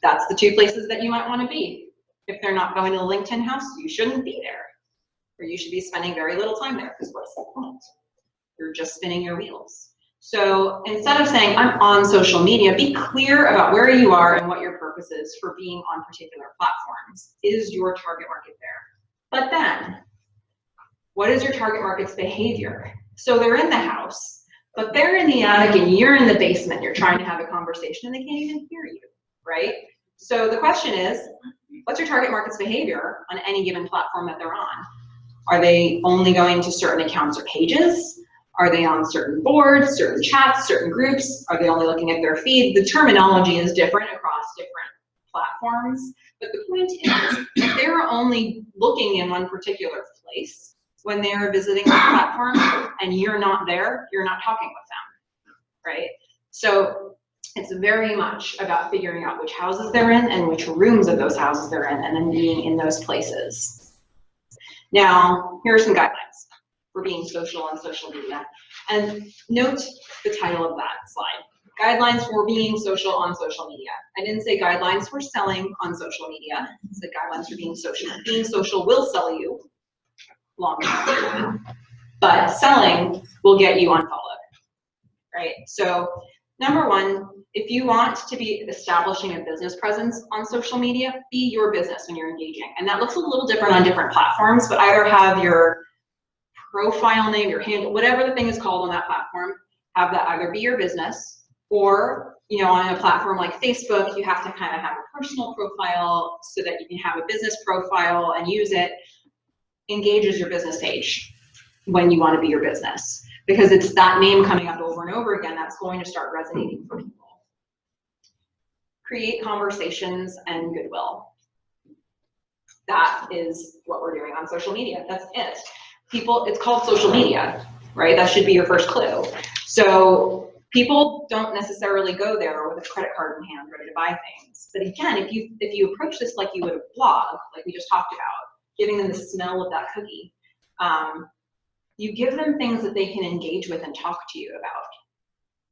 A: That's the two places that you might want to be. If they're not going to the LinkedIn house, you shouldn't be there. Or you should be spending very little time there, because what's the point? You're just spinning your wheels. So instead of saying, I'm on social media, be clear about where you are and what your purpose is for being on particular platforms. Is your target market there? But then, What is your target market's behavior? So they're in the house, but they're in the attic and you're in the basement. You're trying to have a conversation and they can't even hear you, right? So the question is, what's your target market's behavior on any given platform that they're on? Are they only going to certain accounts or pages? Are they on certain boards, certain chats, certain groups? Are they only looking at their feed? The terminology is different across different platforms, but the point is, if they're only looking in one particular place when they're visiting the platform and you're not there, you're not talking with them, right? So it's very much about figuring out which houses they're in and which rooms of those houses they're in, and then being in those places. Now, here are some guidelines for being social on social media. And note the title of that slide. Guidelines for being social on social media. I didn't say guidelines for selling on social media. I said guidelines for being social. Being social will sell you long term, but selling will get you unfollowed, right? So number one, if you want to be establishing a business presence on social media, be your business when you're engaging. And that looks a little different on different platforms, but either have your profile name, your handle, whatever the thing is called on that platform, have that either be your business, or, you know, on a platform like Facebook, you have to kind of have a personal profile so that you can have a business profile and use it. Engage as your business page when you want to be your business, because it's that name coming up over and over again that's going to start resonating for people. Create conversations and goodwill. That is what we're doing on social media. That's it. People, it's called social media, right? That should be your first clue. So people don't necessarily go there with a credit card in hand ready to buy things. But again, if you approach this like you would a blog, like we just talked about, giving them the smell of that cookie, you give them things that they can engage with and talk to you about.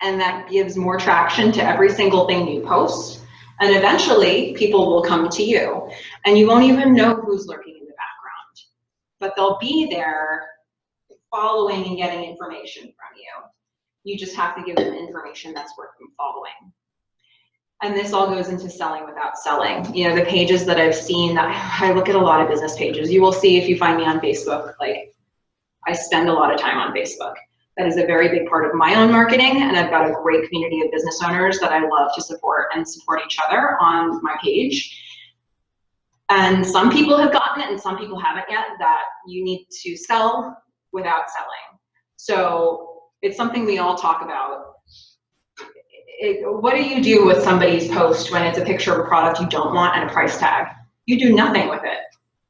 A: And that gives more traction to every single thing you post. And eventually people will come to you and you won't even know who's lurking in the background, but they'll be there following and getting information from you. You just have to give them information that's worth them following. And this all goes into selling without selling. You know, the pages that I've seen, that I look at a lot of business pages. You will see if you find me on Facebook, like I spend a lot of time on Facebook. That is a very big part of my own marketing, and I've got a great community of business owners that I love to support and support each other on my page. And some people have gotten it and some people haven't yet, that you need to sell without selling. So it's something we all talk about. What do you do with somebody's post when it's a picture of a product you don't want and a price tag? You do nothing with it,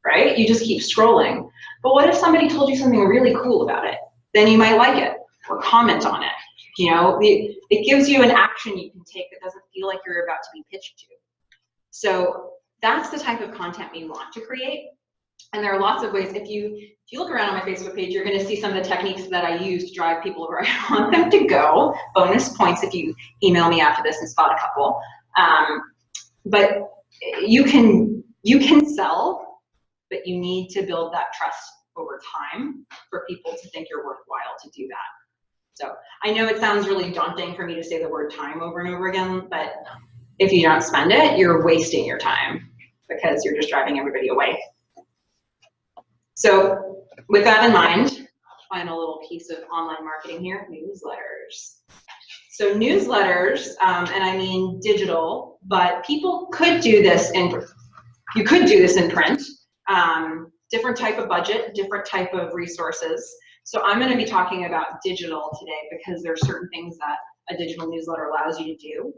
A: right? You just keep scrolling. But what if somebody told you something really cool about it? Then you might like it or comment on it. You know, it gives you an action you can take that doesn't feel like you're about to be pitched to. So that's the type of content we want to create. And there are lots of ways. If you look around on my Facebook page, you're going to see some of the techniques that I use to drive people where I want them to go. Bonus points if you email me after this and spot a couple. But you can sell, but you need to build that trust over time for people to think you're worthwhile to do that. So I know it sounds really daunting for me to say the word time over and over again, but if you don't spend it, you're wasting your time because you're just driving everybody away. So with that in mind, final little piece of online marketing here, newsletters. So newsletters, and I mean digital, but people could do this you could do this in print. Different type of budget, different type of resources. So I'm going to be talking about digital today because there are certain things that a digital newsletter allows you to do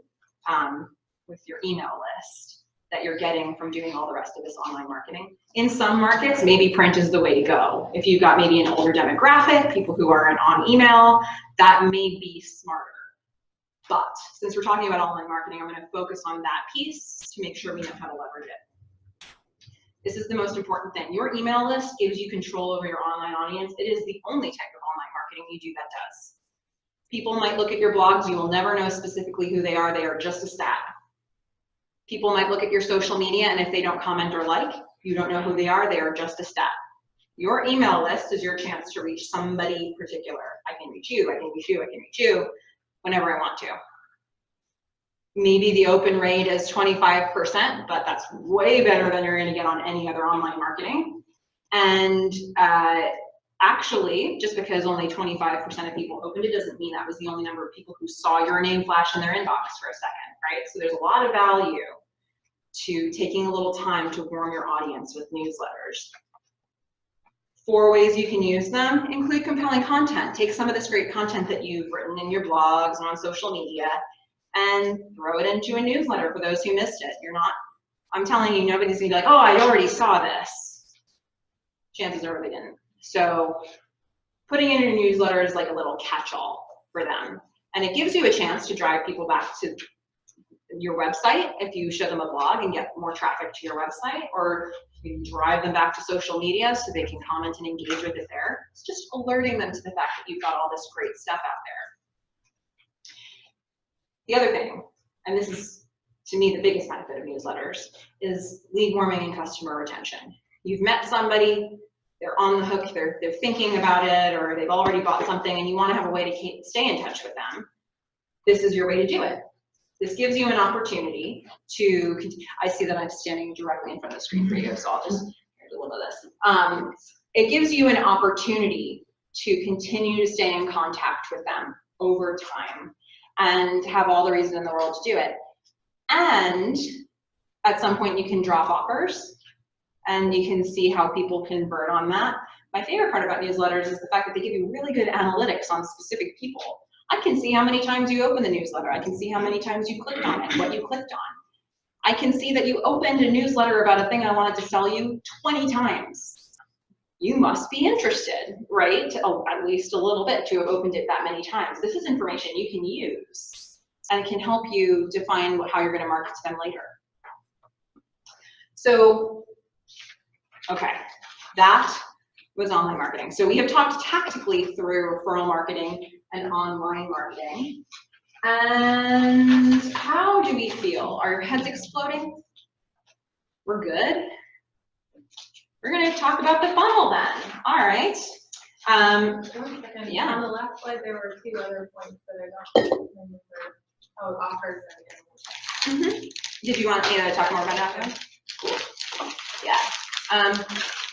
A: with your email list that you're getting from doing all the rest of this online marketing. In some markets, maybe print is the way to go. If you've got maybe an older demographic, people who aren't on email, that may be smarter. But since we're talking about online marketing, I'm going to focus on that piece to make sure we know how to leverage it. This is the most important thing. Your email list gives you control over your online audience. It is the only type of online marketing you do that does. People might look at your blogs. You will never know specifically who they are. They are just a stat. People might look at your social media, and if they don't comment or like, you don't know who they are. They are just a stat. Your email list is your chance to reach somebody particular. I can reach you. I can reach you. I can reach you whenever I want to. Maybe the open rate is 25%, but that's way better than you're going to get on any other online marketing. And Actually, just because only 25% of people opened it doesn't mean that was the only number of people who saw your name flash in their inbox for a second, right? So there's a lot of value to taking a little time to warm your audience with newsletters. 4 ways you can use them: include compelling content. Take some of this great content that you've written in your blogs and on social media and throw it into a newsletter for those who missed it. I'm telling you, nobody's gonna be like, oh, I already saw this. Chances are they didn't. So putting it in a newsletter is like a little catch-all for them. And it gives you a chance to drive people back to your website if you show them a blog and get more traffic to your website, or you can drive them back to social media so they can comment and engage with it there. It's just alerting them to the fact that you've got all this great stuff out there. The other thing, and this is to me the biggest benefit of newsletters, is lead warming and customer retention. You've met somebody, they're on the hook, they're thinking about it, or they've already bought something and you want to have a way to stay in touch with them. This is your way to do it. This gives you an opportunity to, I see that I'm standing directly in front of the screen for you, so I'll just do a little of this. It gives you an opportunity to continue to stay in contact with them over time and have all the reason in the world to do it. And at some point you can drop offers and you can see how people convert on that. My favorite part about newsletters is the fact that they give you really good analytics on specific people. I can see how many times you opened the newsletter. I can see how many times you clicked on it, what you clicked on. I can see that you opened a newsletter about a thing I wanted to sell you 20 times. You must be interested, right? At least a little bit to have opened it that many times. This is information you can use and can help you define how you're going to market to them later. So, okay, that was online marketing. So we have talked tactically through referral marketing and online marketing. And how do we feel? Are your heads exploding? We're good? We're going to talk about the funnel then. All right. Yeah.
C: On the last slide, there were 2 other points that I don't remember. Oh, offers.
A: Did you want me to talk more about that? Cool. Yeah.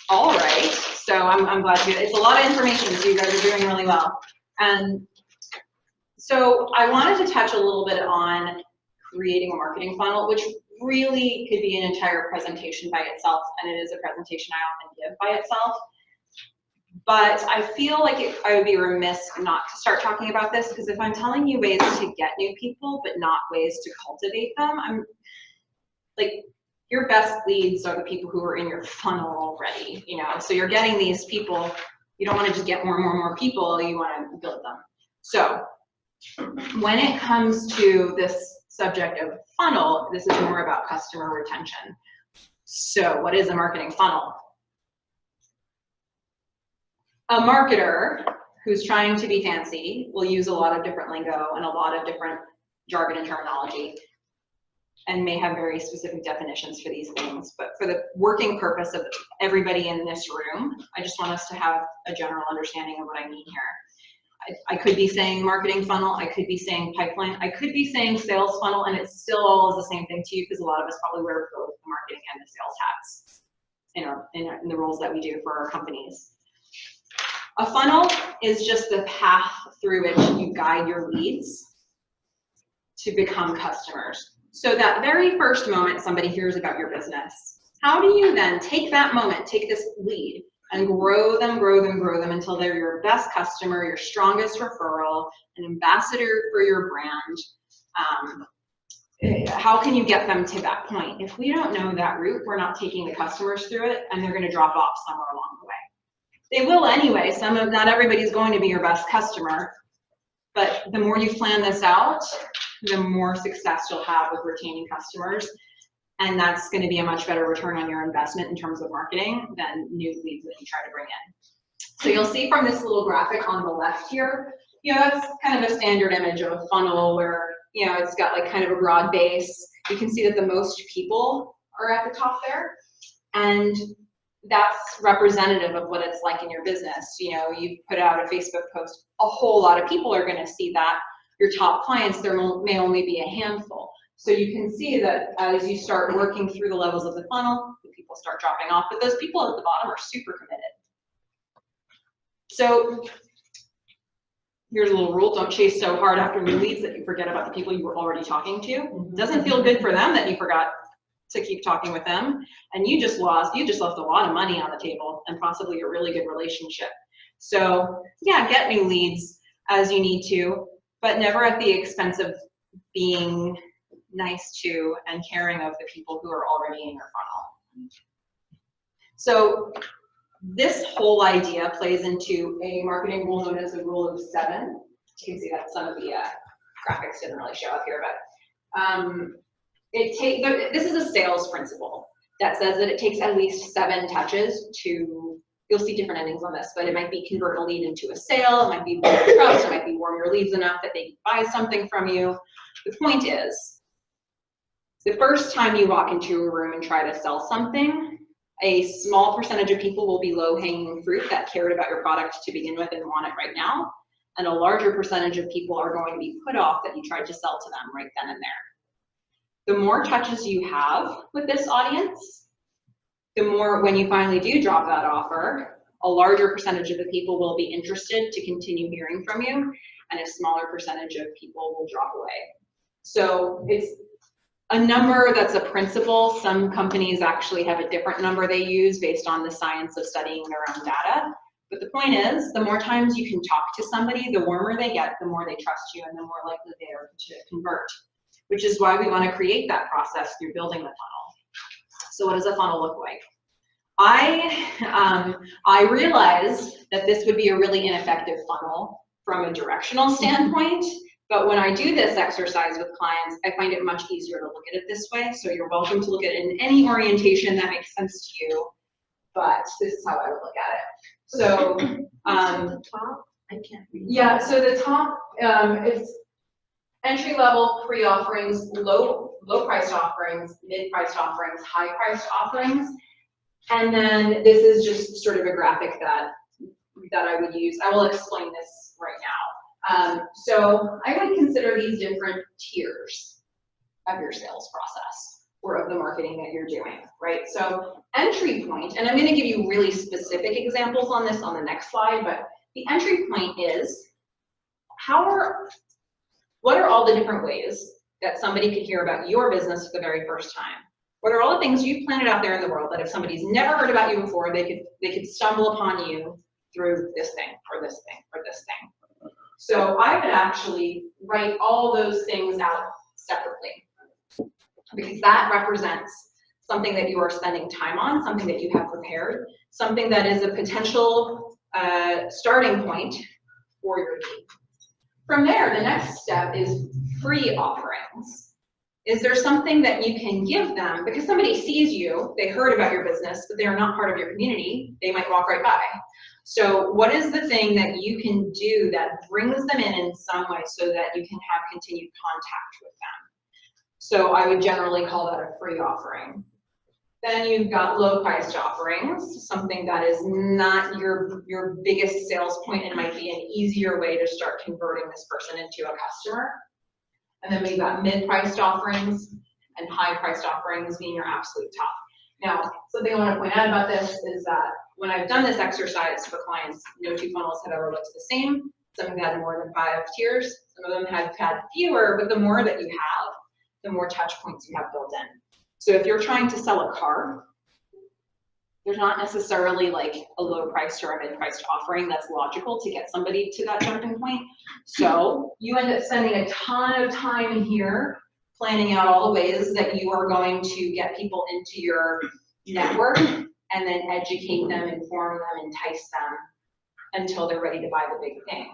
A: All right. So I'm glad to do it. It's a lot of information, so you guys are doing really well. And so I wanted to touch a little bit on creating a marketing funnel, which really could be an entire presentation by itself, and it is a presentation I often give by itself. But I feel like I would be remiss not to start talking about this, because if I'm telling you ways to get new people, but not ways to cultivate them, I'm like, your best leads are the people who are in your funnel already, you know? So you're getting these people, you don't want to just get more and more and more people, you want to build them. So when it comes to this subject of funnel, this is more about customer retention. So what is a marketing funnel? A marketer who's trying to be fancy will use a lot of different lingo and a lot of different jargon and terminology, and may have very specific definitions for these things. But for the working purpose of everybody in this room, I just want us to have a general understanding of what I mean here. I could be saying marketing funnel, I could be saying pipeline, I could be saying sales funnel, and it still all is the same thing to you, because a lot of us probably wear both the marketing and the sales hats in the roles that we do for our companies. A funnel is just the path through which you guide your leads to become customers. So that very first moment somebody hears about your business, how do you then take that moment, take this lead, and grow them until they're your best customer, your strongest referral, an ambassador for your brand? How can you get them to that point? If we don't know that route, we're not taking the customers through it, and they're going to drop off somewhere along the way. They will anyway. Not everybody's going to be your best customer, but the more you plan this out, the more success you'll have with retaining customers. And that's going to be a much better return on your investment in terms of marketing than new leads that you try to bring in. So you'll see from this little graphic on the left here, that's kind of a standard image of a funnel where, it's got like kind of a broad base. You can see that the most people are at the top there. And that's representative of what it's like in your business. You put out a Facebook post, a whole lot of people are going to see that. Your top clients, there may only be a handful. So you can see that as you start working through the levels of the funnel, the people start dropping off, but those people at the bottom are super committed. So here's a little rule: don't chase so hard after new leads that you forget about the people you were already talking to. It doesn't feel good for them that you forgot to keep talking with them, and you just left a lot of money on the table and possibly a really good relationship. So yeah, get new leads as you need to, but never at the expense of being nice to and caring of the people who are already in your funnel. So this whole idea plays into a marketing rule known as the rule of 7. You can see that some of the graphics didn't really show up here, but this is a sales principle that says that it takes at least 7 touches to, you'll see different endings on this, but it might be convert a lead into a sale, it might be build trust, it might be warm your leads enough that they buy something from you. The point is, the first time you walk into a room and try to sell something, a small percentage of people will be low-hanging fruit that cared about your product to begin with and want it right now, and a larger percentage of people are going to be put off that you tried to sell to them right then and there. The more touches you have with this audience, the more, when you finally do drop that offer, a larger percentage of the people will be interested to continue hearing from you, and a smaller percentage of people will drop away. So it's a number that's a principle. Some companies actually have a different number they use based on the science of studying their own data. But the point is, the more times you can talk to somebody, the warmer they get, the more they trust you, and the more likely they are to convert, which is why we want to create that process through building the funnel. So what does a funnel look like? I realized that this would be a really ineffective funnel from a directional standpoint. But when I do this exercise with clients, I find it much easier to look at it this way. So you're welcome to look at it in any orientation that makes sense to you, but this is how I would look at it. So,
B: the top, I can't read.
A: yeah, so the top is entry-level pre-offerings, low-priced offerings, mid-priced offerings, high-priced offerings. And then this is just sort of a graphic that I would use. I will explain this right now. So I would consider these different tiers of your sales process or of the marketing that you're doing, right? So entry point, and I'm going to give you really specific examples on this on the next slide, but the entry point is what are all the different ways that somebody could hear about your business for the very first time? What are all the things you've planted out there in the world that if somebody's never heard about you before, they could stumble upon you through this thing or this thing or this thing? So I would actually write all those things out separately, because that represents something that you are spending time on, something that you have prepared, something that is a potential starting point for your lead. From there, the next step is free offerings. Is there something that you can give them? Because somebody sees you, they heard about your business, but they're not part of your community, they might walk right by. So what is the thing that you can do that brings them in some way so that you can have continued contact with them? So I would generally call that a free offering. Then you've got low-priced offerings, something that is not your biggest sales point, and it might be an easier way to start converting this person into a customer. And then we've got mid-priced offerings and high-priced offerings being your absolute top. Now, something I want to point out about this is that when I've done this exercise for clients, no two funnels have ever looked the same. Some have had more than 5 tiers. Some of them have had fewer, but the more that you have, the more touch points you have built in. So if you're trying to sell a car, there's not necessarily like a low-priced or a mid-priced offering that's logical to get somebody to that jumping point. So you end up spending a ton of time here planning out all the ways that you are going to get people into your network and then educate them, inform them, entice them until they're ready to buy the big thing.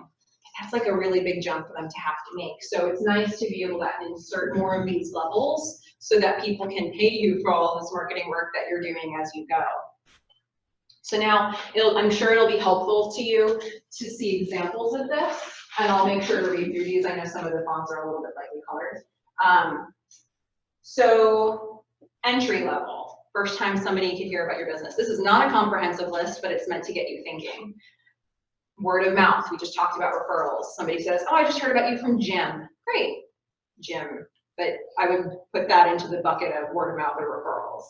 A: That's like a really big jump for them to have to make. So it's nice to be able to insert more of these levels so that people can pay you for all this marketing work that you're doing as you go. So now, I'm sure it'll be helpful to you to see examples of this, and I'll make sure to read through these. I know some of the fonts are a little bit lightly colored. So entry level, first time somebody could hear about your business. This is not a comprehensive list, but it's meant to get you thinking. Word of mouth, we just talked about referrals. Somebody says, oh, I just heard about you from Jim. Great, Jim. But I would put that into the bucket of word of mouth or referrals.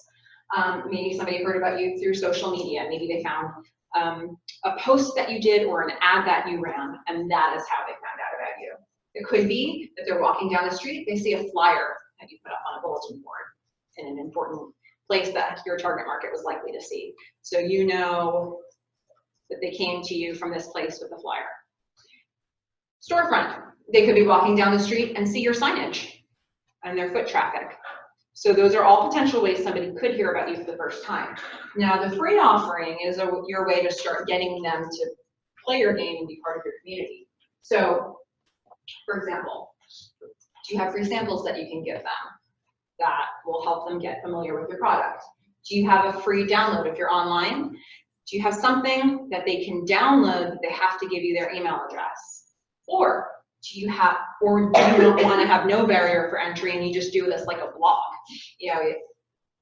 A: Maybe somebody heard about you through social media. Maybe they found a post that you did or an ad that you ran, and that is how they found out about you. It could be that they're walking down the street, they see a flyer that you put up on a bulletin board in an important place that your target market was likely to see. So you know that they came to you from this place with a flyer. Storefront, they could be walking down the street and see your signage and their foot traffic. So those are all potential ways somebody could hear about you for the first time. Now, the free offering is your way to start getting them to play your game and be part of your community. So, for example, do you have free samples that you can give them that will help them get familiar with your product? Do you have a free download if you're online? Do you have something that they can download, they have to give you their email address? Or do you want to have no barrier for entry and you just do this like a blog? You know,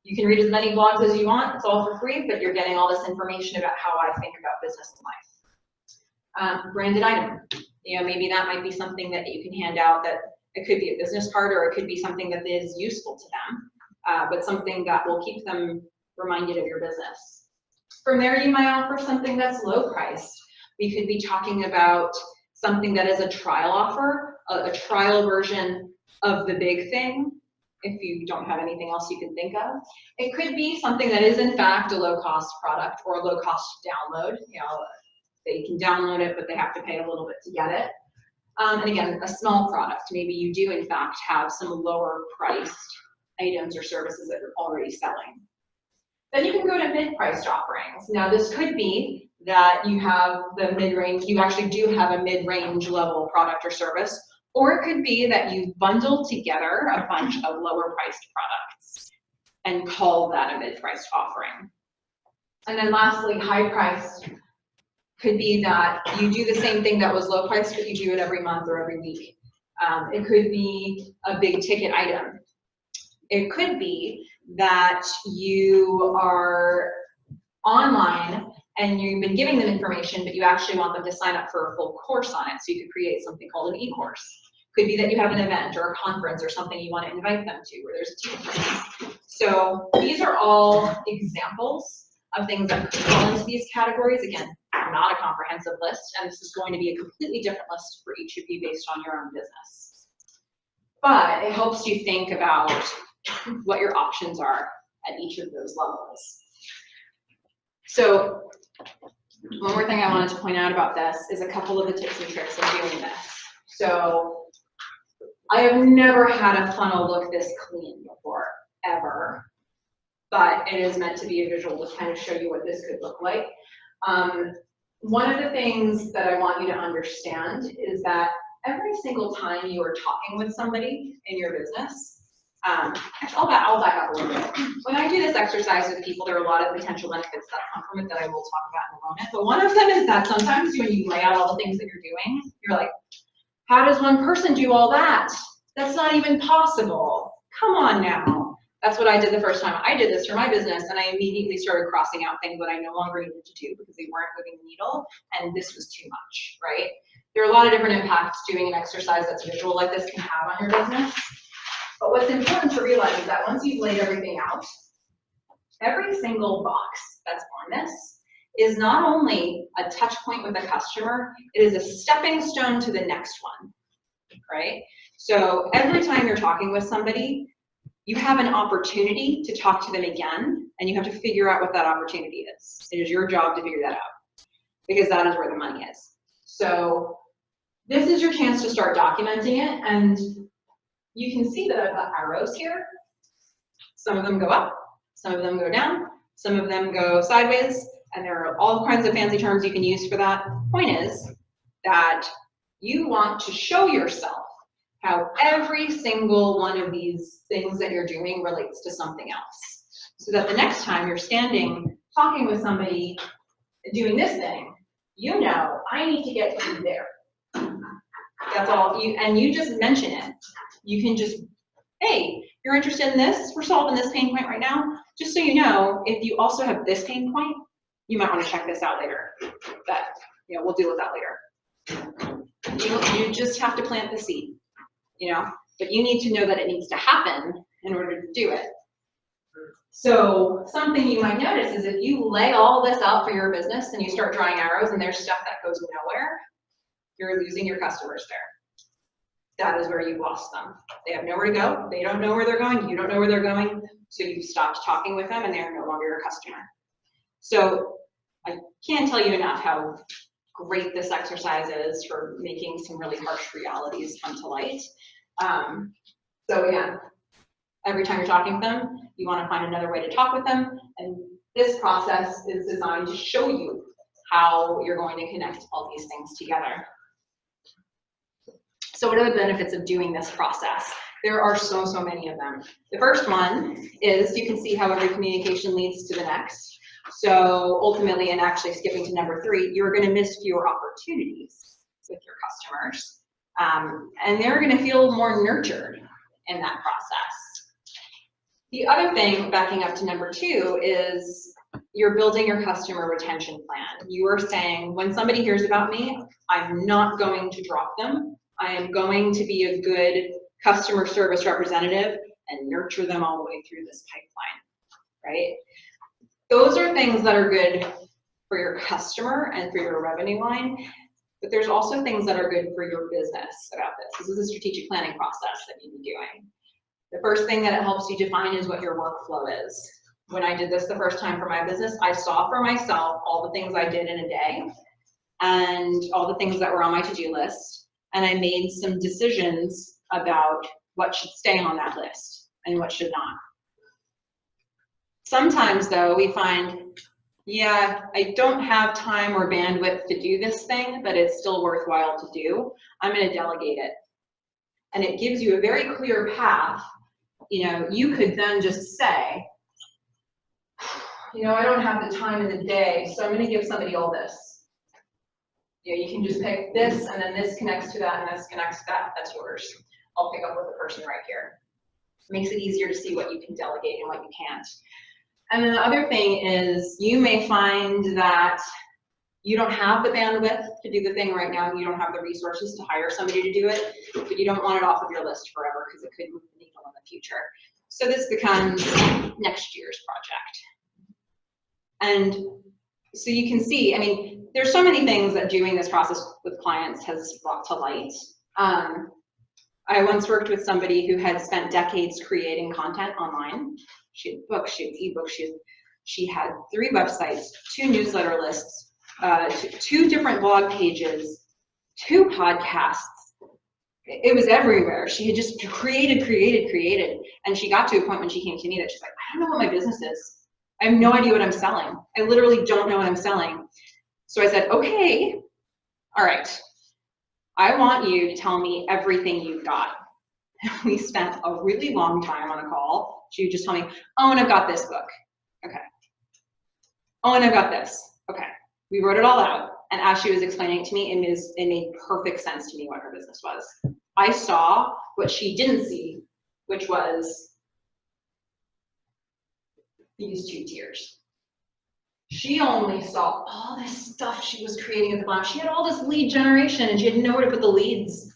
A: you can read as many blogs as you want, it's all for free, but you're getting all this information about how I think about business and life. Branded item, you know, maybe that might be something that you can hand out, that it could be a business card or it could be something that is useful to them, but something that will keep them reminded of your business. From there, you might offer something that's low priced. We could be talking about something that is a trial offer, a trial version of the big thing, if you don't have anything else you can think of. It could be something that is in fact a low-cost product or a low-cost download. You know, they can download it, but they have to pay a little bit to get it. And again, a small product. Maybe you do in fact have some lower priced items or services that you're already selling. Then you can go to mid-priced offerings. Now this could be that you have the mid-range, you actually do have a mid-range level product or service, or it could be that you bundle together a bunch of lower priced products and call that a mid-priced offering. And then lastly, high-priced could be that you do the same thing that was low-priced, but you do it every month or every week. It could be a big ticket item. It could be that you are online and you've been giving them information, but you actually want them to sign up for a full course on it, so you could create something called an e-course. Could be that you have an event or a conference or something you want to invite them to where there's a team place. So these are all examples of things that could fall into these categories. Again, not a comprehensive list, and this is going to be a completely different list for each of you based on your own business. But it helps you think about what your options are at each of those levels. So one more thing I wanted to point out about this is a couple of the tips and tricks of doing this. So I have never had a funnel look this clean before, ever, but it is meant to be a visual to kind of show you what this could look like. One of the things that I want you to understand is that every single time you are talking with somebody in your business, I'll back up a little bit. When I do this exercise with people, there are a lot of potential benefits that come from it that I will talk about in a moment. But one of them is that sometimes when you lay out all the things that you're doing, you're like, how does one person do all that? That's not even possible. Come on now. That's what I did the first time I did this for my business, and I immediately started crossing out things that I no longer needed to do because they weren't moving the needle, and this was too much, right? There are a lot of different impacts doing an exercise that's visual like this can have on your business. But what's important to realize is that once you've laid everything out, every single box that's on this is not only a touch point with a customer, it is a stepping stone to the next one, right? So every time you're talking with somebody, you have an opportunity to talk to them again, and you have to figure out what that opportunity is. It is your job to figure that out, because that is where the money is. So this is your chance to start documenting it, and you can see that I've got arrows here. Some of them go up, some of them go down, some of them go sideways, and there are all kinds of fancy terms you can use for that. Point is that you want to show yourself how every single one of these things that you're doing relates to something else. So that the next time you're standing, talking with somebody, doing this thing, you know, I need to get to there. That's all, and you just mention it. You can just, hey, you're interested in this? We're solving this pain point right now. Just so you know, if you also have this pain point, you might want to check this out later. But, you know, we'll deal with that later. You just have to plant the seed. You know, but you need to know that it needs to happen in order to do it. So something you might notice is if you lay all this out for your business and you start drawing arrows and there's stuff that goes nowhere, you're losing your customers there. That is where you've lost them. They have nowhere to go. They don't know where they're going. You don't know where they're going. So you've stopped talking with them and they are no longer your customer. So I can't tell you enough how great this exercise is for making some really harsh realities come to light. So again, every time you're talking with them, you want to find another way to talk with them. And this process is designed to show you how you're going to connect all these things together. So what are the benefits of doing this process? There are so many of them. The first one is you can see how every communication leads to the next. So ultimately, and actually skipping to number 3, you're going to miss fewer opportunities with your customers. And they're going to feel more nurtured in that process. The other thing, backing up to number 2, is you're building your customer retention plan. You are saying, when somebody hears about me, I'm not going to drop them. I am going to be a good customer service representative and nurture them all the way through this pipeline, right? Those are things that are good for your customer and for your revenue line, but there's also things that are good for your business about this. This is a strategic planning process that you'd be doing. The first thing that it helps you define is what your workflow is. When I did this the first time for my business, I saw for myself all the things I did in a day and all the things that were on my to-do list, and I made some decisions about what should stay on that list and what should not. Sometimes though, we find, yeah, I don't have time or bandwidth to do this thing, but it's still worthwhile to do. I'm going to delegate it. And it gives you a very clear path. You know, you could then just say, you know, I don't have the time in the day, so I'm going to give somebody all this. You know, you can just pick this, and then this connects to that, and this connects to that. That's yours. I'll pick up with the person right here. It makes it easier to see what you can delegate and what you can't. And then the other thing is you may find that you don't have the bandwidth to do the thing right now. You don't have the resources to hire somebody to do it, but you don't want it off of your list forever because it could move the needle in the future. So this becomes next year's project. And so you can see, I mean, there's so many things that doing this process with clients has brought to light. I once worked with somebody who had spent decades creating content online. She had books, she had ebooks, she had 3 websites, 2 newsletter lists, 2 different blog pages, 2 podcasts. It was everywhere. She had just created, and she got to a point when she came to me that she's like, I don't know what my business is. I have no idea what I'm selling. I literally don't know what I'm selling. So I said, okay, all right. I want you to tell me everything you've got. We spent a really long time on a call. She would just tell me, oh, and I've got this book. Okay. Oh, and I've got this. Okay. We wrote it all out. And as she was explaining it to me, it made perfect sense to me what her business was. I saw what she didn't see, which was these 2 tiers. She only saw all this stuff she was creating at the bottom. She had all this lead generation and she had nowhere to put the leads.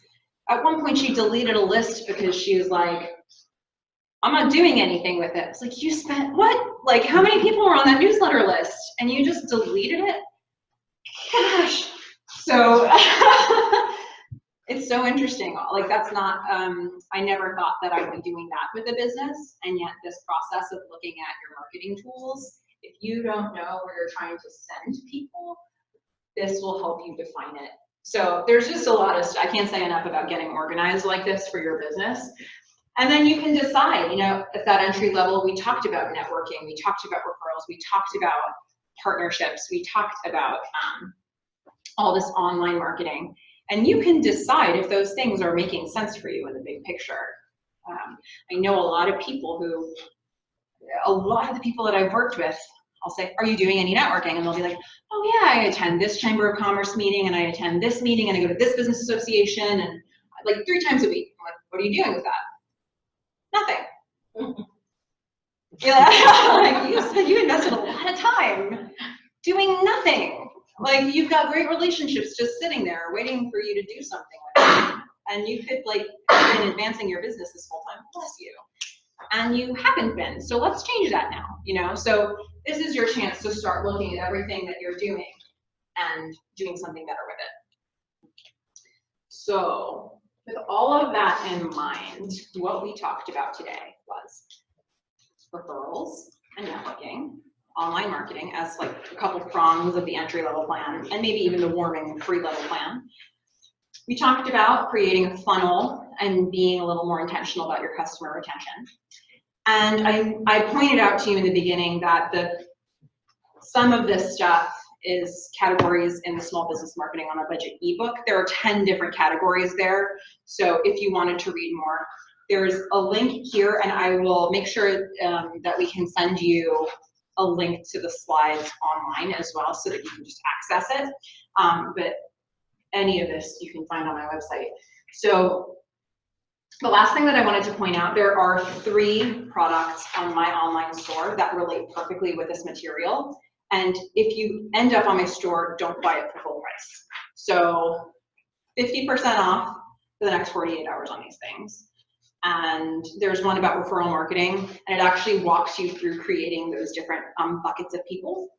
A: At one point she deleted a list because she was like, I'm not doing anything with it. It's like, you spent what? Like, how many people were on that newsletter list and you just deleted it? Gosh. So it's so interesting. Like, that's not, I never thought that I'd be doing that with a business. And yet this process of looking at your marketing tools, if you don't know where you're trying to send people, this will help you define it. So there's just a lot of stuff. I can't say enough about getting organized like this for your business. And then you can decide, you know, at that entry level, we talked about networking, we talked about referrals, we talked about partnerships, we talked about all this online marketing. And you can decide if those things are making sense for you in the big picture. I know a lot of people the people that I've worked with, I'll say, are you doing any networking? And they'll be like, oh yeah, I attend this Chamber of Commerce meeting and I attend this meeting and I go to this business association and like 3 times a week. I'm like, what are you doing with that? Nothing. Yeah, like you invested a lot of time doing nothing. Like you've got great relationships just sitting there waiting for you to do something with it. And you could like have been advancing your business this whole time, bless you. and you haven't been. So let's change that now, you know? So this is your chance to start looking at everything that you're doing and doing something better with it. So with all of that in mind, what we talked about today was referrals and networking, online marketing as like a couple prongs of the entry-level plan, and maybe even the warming free-level plan. We talked about creating a funnel and being a little more intentional about your customer retention. And I pointed out to you in the beginning that some of this stuff is categories in the Small Business Marketing on a Budget ebook. There are 10 different categories there. So if you wanted to read more, there's a link here, and I will make sure that we can send you a link to the slides online as well so that you can just access it. But any of this you can find on my website. So the last thing that I wanted to point out, there are 3 products on my online store that relate perfectly with this material. And if you end up on my store, don't buy it for full price. So 50% off for the next 48 hours on these things. And there's one about referral marketing, and it actually walks you through creating those different buckets of people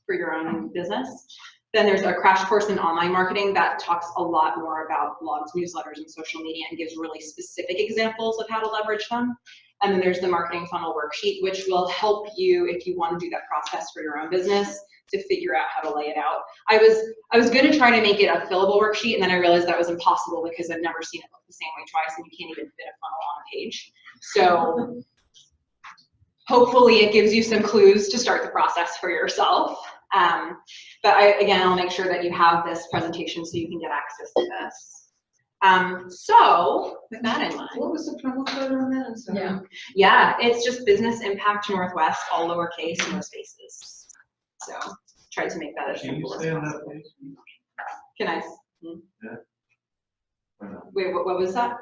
A: for your own business. Then there's a crash course in online marketing that talks a lot more about blogs, newsletters, and social media, and gives really specific examples of how to leverage them. And then there's the marketing funnel worksheet, which will help you if you want to do that process for your own business to figure out how to lay it out. I was going to try to make it a fillable worksheet, and then I realized that was impossible because I've never seen it look the same way twice, and you can't even fit a funnel on a page. So hopefully it gives you some clues to start the process for yourself. But again, I'll make sure that you have this presentation so you can get access to this. So with that in mind.
B: What was the promo code on that? I'm sorry.
A: Yeah, it's just Business Impact Northwest, all lowercase, no spaces. So try to make that as simple as possible. Can I?
D: Yeah.
A: Wait, what was that?